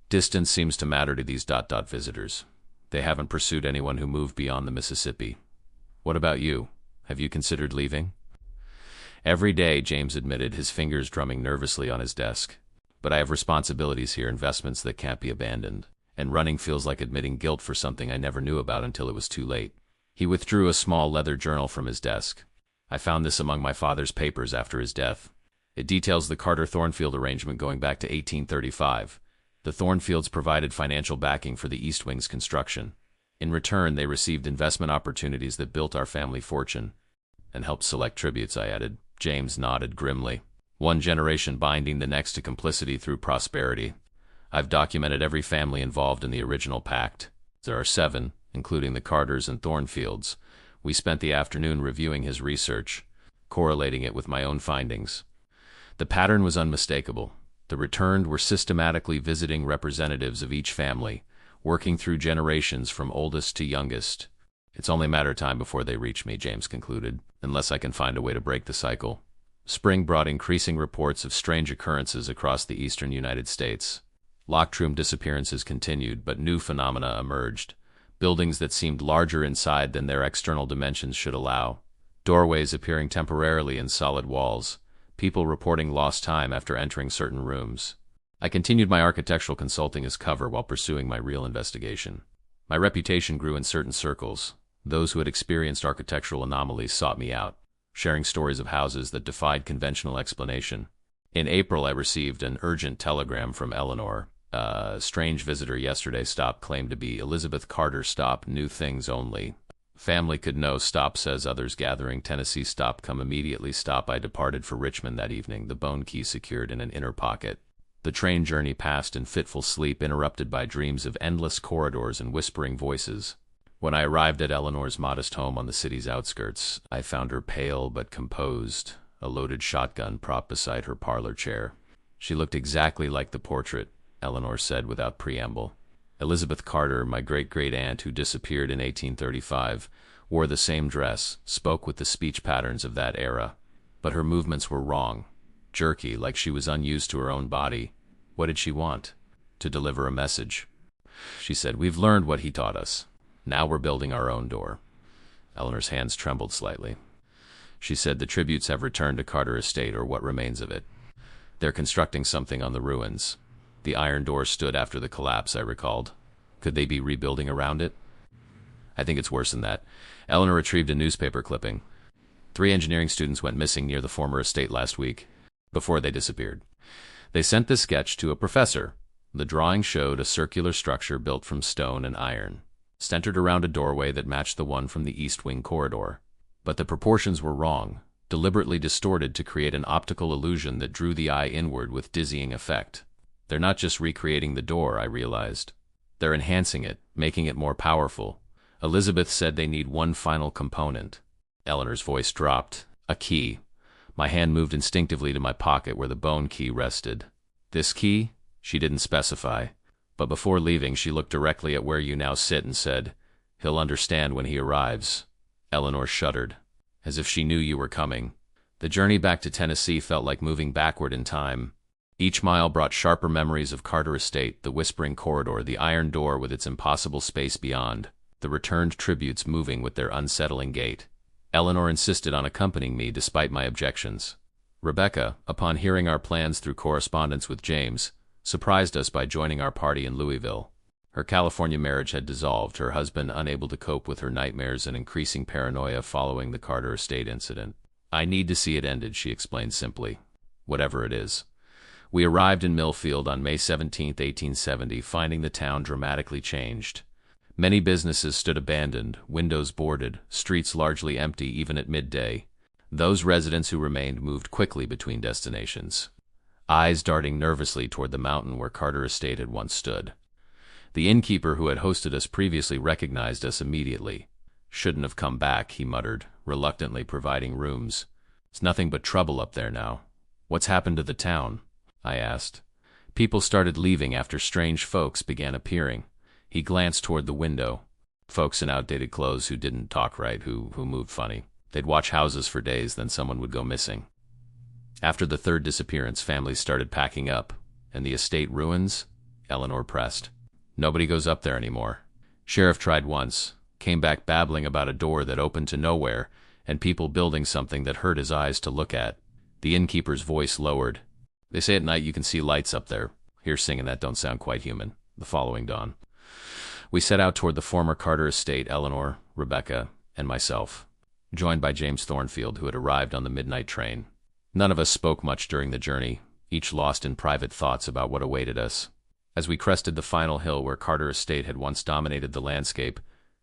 Distance seems to matter to these ... visitors. They haven't pursued anyone who moved beyond the Mississippi. What about you? Have you considered leaving? Every day, James admitted, his fingers drumming nervously on his desk. But I have responsibilities here, investments that can't be abandoned, and running feels like admitting guilt for something I never knew about until it was too late. He withdrew a small leather journal from his desk. I found this among my father's papers after his death. It details the Carter-Thornfield arrangement going back to 1835. The Thornfields provided financial backing for the East Wing's construction. In return, they received investment opportunities that built our family fortune. And helped select tributes, I added. James nodded grimly. One generation binding the next to complicity through prosperity. I've documented every family involved in the original pact. There are 7, including the Carters and Thornfields. We spent the afternoon reviewing his research, correlating it with my own findings. The pattern was unmistakable. The returned were systematically visiting representatives of each family, working through generations from oldest to youngest. It's only a matter of time before they reach me, James concluded, unless I can find a way to break the cycle. Spring brought increasing reports of strange occurrences across the eastern United States. Locked room disappearances continued, but new phenomena emerged. Buildings that seemed larger inside than their external dimensions should allow. Doorways appearing temporarily in solid walls. People reporting lost time after entering certain rooms. I continued my architectural consulting as cover while pursuing my real investigation. My reputation grew in certain circles. Those who had experienced architectural anomalies sought me out, sharing stories of houses that defied conventional explanation. In April, I received an urgent telegram from Eleanor. A strange visitor yesterday stop claimed to be Elizabeth Carter stop, new things only. Family could know stop, says others gathering. Tennessee stop, come immediately stop. I departed for Richmond that evening, the bone key secured in an inner pocket. The train journey passed in fitful sleep, interrupted by dreams of endless corridors and whispering voices. When I arrived at Eleanor's modest home on the city's outskirts, I found her pale but composed, a loaded shotgun propped beside her parlor chair. She looked exactly like the portrait, Eleanor said without preamble. Elizabeth Carter, my great-great-aunt who disappeared in 1835, wore the same dress, spoke with the speech patterns of that era. But her movements were wrong, jerky, like she was unused to her own body. What did she want? to deliver a message. She said, "We've learned what he taught us. Now we're building our own door." Eleanor's hands trembled slightly. She said, "The tributes have returned to Carter Estate, or what remains of it. They're constructing something on the ruins. The iron door stood after the collapse, I recalled. Could they be rebuilding around it?" "I think it's worse than that." Eleanor retrieved a newspaper clipping. 3 engineering students went missing near the former estate last week, before they disappeared. They sent this sketch to a professor. The drawing showed a circular structure built from stone and iron, centered around a doorway that matched the one from the East Wing corridor. But the proportions were wrong, deliberately distorted to create an optical illusion that drew the eye inward with dizzying effect. They're not just recreating the door, I realized. They're enhancing it, making it more powerful. Elizabeth said they need one final component. Eleanor's voice dropped. "A key." My hand moved instinctively to my pocket where the bone key rested. "This key?" She didn't specify. But before leaving, she looked directly at where you now sit and said, "He'll understand when he arrives." Eleanor shuddered, as if she knew you were coming. The journey back to Tennessee felt like moving backward in time. Each mile brought sharper memories of Carter Estate, the whispering corridor, the iron door with its impossible space beyond, the returned tributes moving with their unsettling gait. Eleanor insisted on accompanying me despite my objections. Rebecca, upon hearing our plans through correspondence with James, surprised us by joining our party in Louisville. Her California marriage had dissolved, her husband unable to cope with her nightmares and increasing paranoia following the Carter Estate incident. "I need to see it ended," she explained simply. "Whatever it is." We arrived in Millfield on May 17, 1870, finding the town dramatically changed. Many businesses stood abandoned, windows boarded, streets largely empty even at midday. Those residents who remained moved quickly between destinations, eyes darting nervously toward the mountain where Carter Estate had once stood. The innkeeper who had hosted us previously recognized us immediately. "Shouldn't have come back," he muttered, reluctantly providing rooms. "It's nothing but trouble up there now." "What's happened to the town?" I asked. "People started leaving after strange folks began appearing." He glanced toward the window. Folks in outdated clothes who didn't talk right, who moved funny. They'd watch houses for days, then someone would go missing. After the 3rd disappearance, families started packing up. "And the estate ruins?" Eleanor pressed. "Nobody goes up there anymore. Sheriff tried once, came back babbling about a door that opened to nowhere, and people building something that hurt his eyes to look at." The innkeeper's voice lowered. "They say at night you can see lights up there. Here singing that don't sound quite human." The following dawn, we set out toward the former Carter Estate, Eleanor, Rebecca, and myself, joined by James Thornfield, who had arrived on the midnight train. None of us spoke much during the journey, each lost in private thoughts about what awaited us. As we crested the final hill where Carter Estate had once dominated the landscape,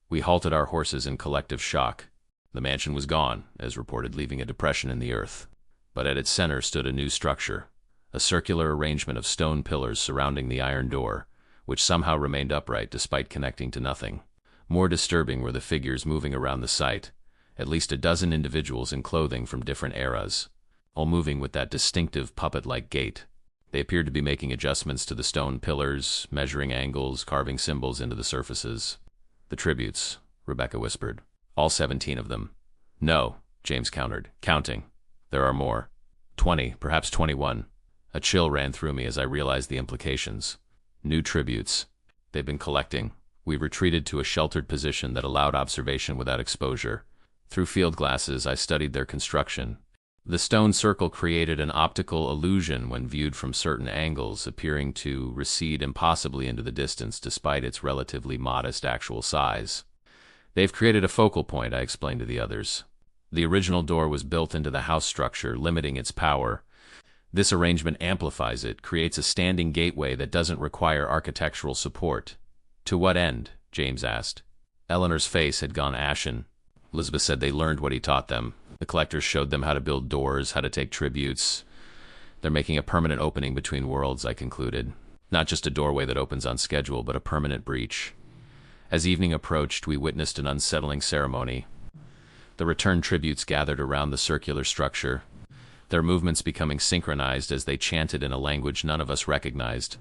we halted our horses in collective shock. The mansion was gone, as reported, leaving a depression in the earth. But at its center stood a new structure, a circular arrangement of stone pillars surrounding the iron door, which somehow remained upright despite connecting to nothing. More disturbing were the figures moving around the site, at least a dozen individuals in clothing from different eras, all moving with that distinctive puppet-like gait. They appeared to be making adjustments to the stone pillars, measuring angles, carving symbols into the surfaces. "The tributes," Rebecca whispered. "All 17 of them." "No," James countered, "counting. There are more. 20, perhaps 21. A chill ran through me as I realized the implications. New tributes. They've been collecting. We retreated to a sheltered position that allowed observation without exposure. Through field glasses, I studied their construction. The stone circle created an optical illusion when viewed from certain angles, appearing to recede impossibly into the distance despite its relatively modest actual size. "They've created a focal point," I explained to the others. "The original door was built into the house structure, limiting its power. This arrangement amplifies it, creates a standing gateway that doesn't require architectural support." "To what end?" James asked. Eleanor's face had gone ashen. Elizabeth said they learned what he taught them. The collectors showed them how to build doors, how to take tributes. "They're making a permanent opening between worlds," I concluded. "Not just a doorway that opens on schedule, but a permanent breach." As evening approached, we witnessed an unsettling ceremony. The returned tributes gathered around the circular structure, their movements becoming synchronized as they chanted in a language none of us recognized.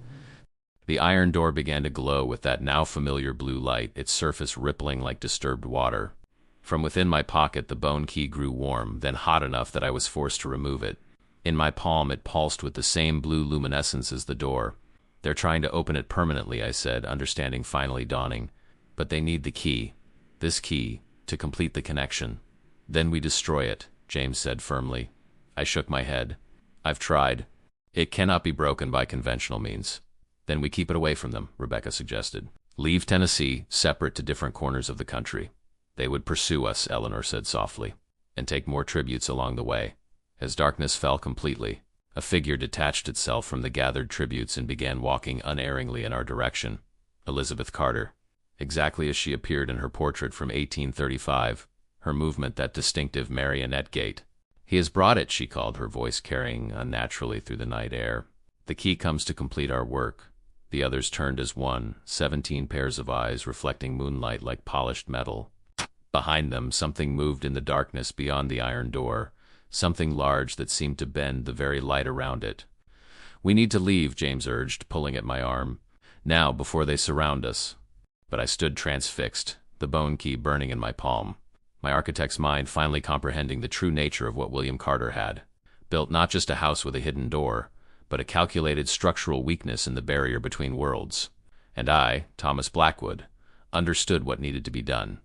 The iron door began to glow with that now familiar blue light, its surface rippling like disturbed water. From within my pocket, the bone key grew warm, then hot enough that I was forced to remove it. In my palm, it pulsed with the same blue luminescence as the door. They're trying to open it permanently, I said, understanding finally dawning. But they need the key. This key, to complete the connection. Then we destroy it, James said firmly. I shook my head. I've tried. It cannot be broken by conventional means. Then we keep it away from them, Rebecca suggested. Leave Tennessee, separate to different corners of the country. They would pursue us, Eleanor said softly, and take more tributes along the way. As darkness fell completely, a figure detached itself from the gathered tributes and began walking unerringly in our direction. Elizabeth Carter. Exactly as she appeared in her portrait from 1835, her movement that distinctive marionette gait. He has brought it, she called, her voice carrying unnaturally through the night air. The key comes to complete our work. The others turned as one, 17 pairs of eyes reflecting moonlight like polished metal. Behind them, something moved in the darkness beyond the iron door, something large that seemed to bend the very light around it. We need to leave, James urged, pulling at my arm. Now, before they surround us. But I stood transfixed, the bone key burning in my palm. My architect's mind finally comprehending the true nature of what William Carter had. Built not just a house with a hidden door, but a calculated structural weakness in the barrier between worlds. And I, Thomas Blackwood, understood what needed to be done.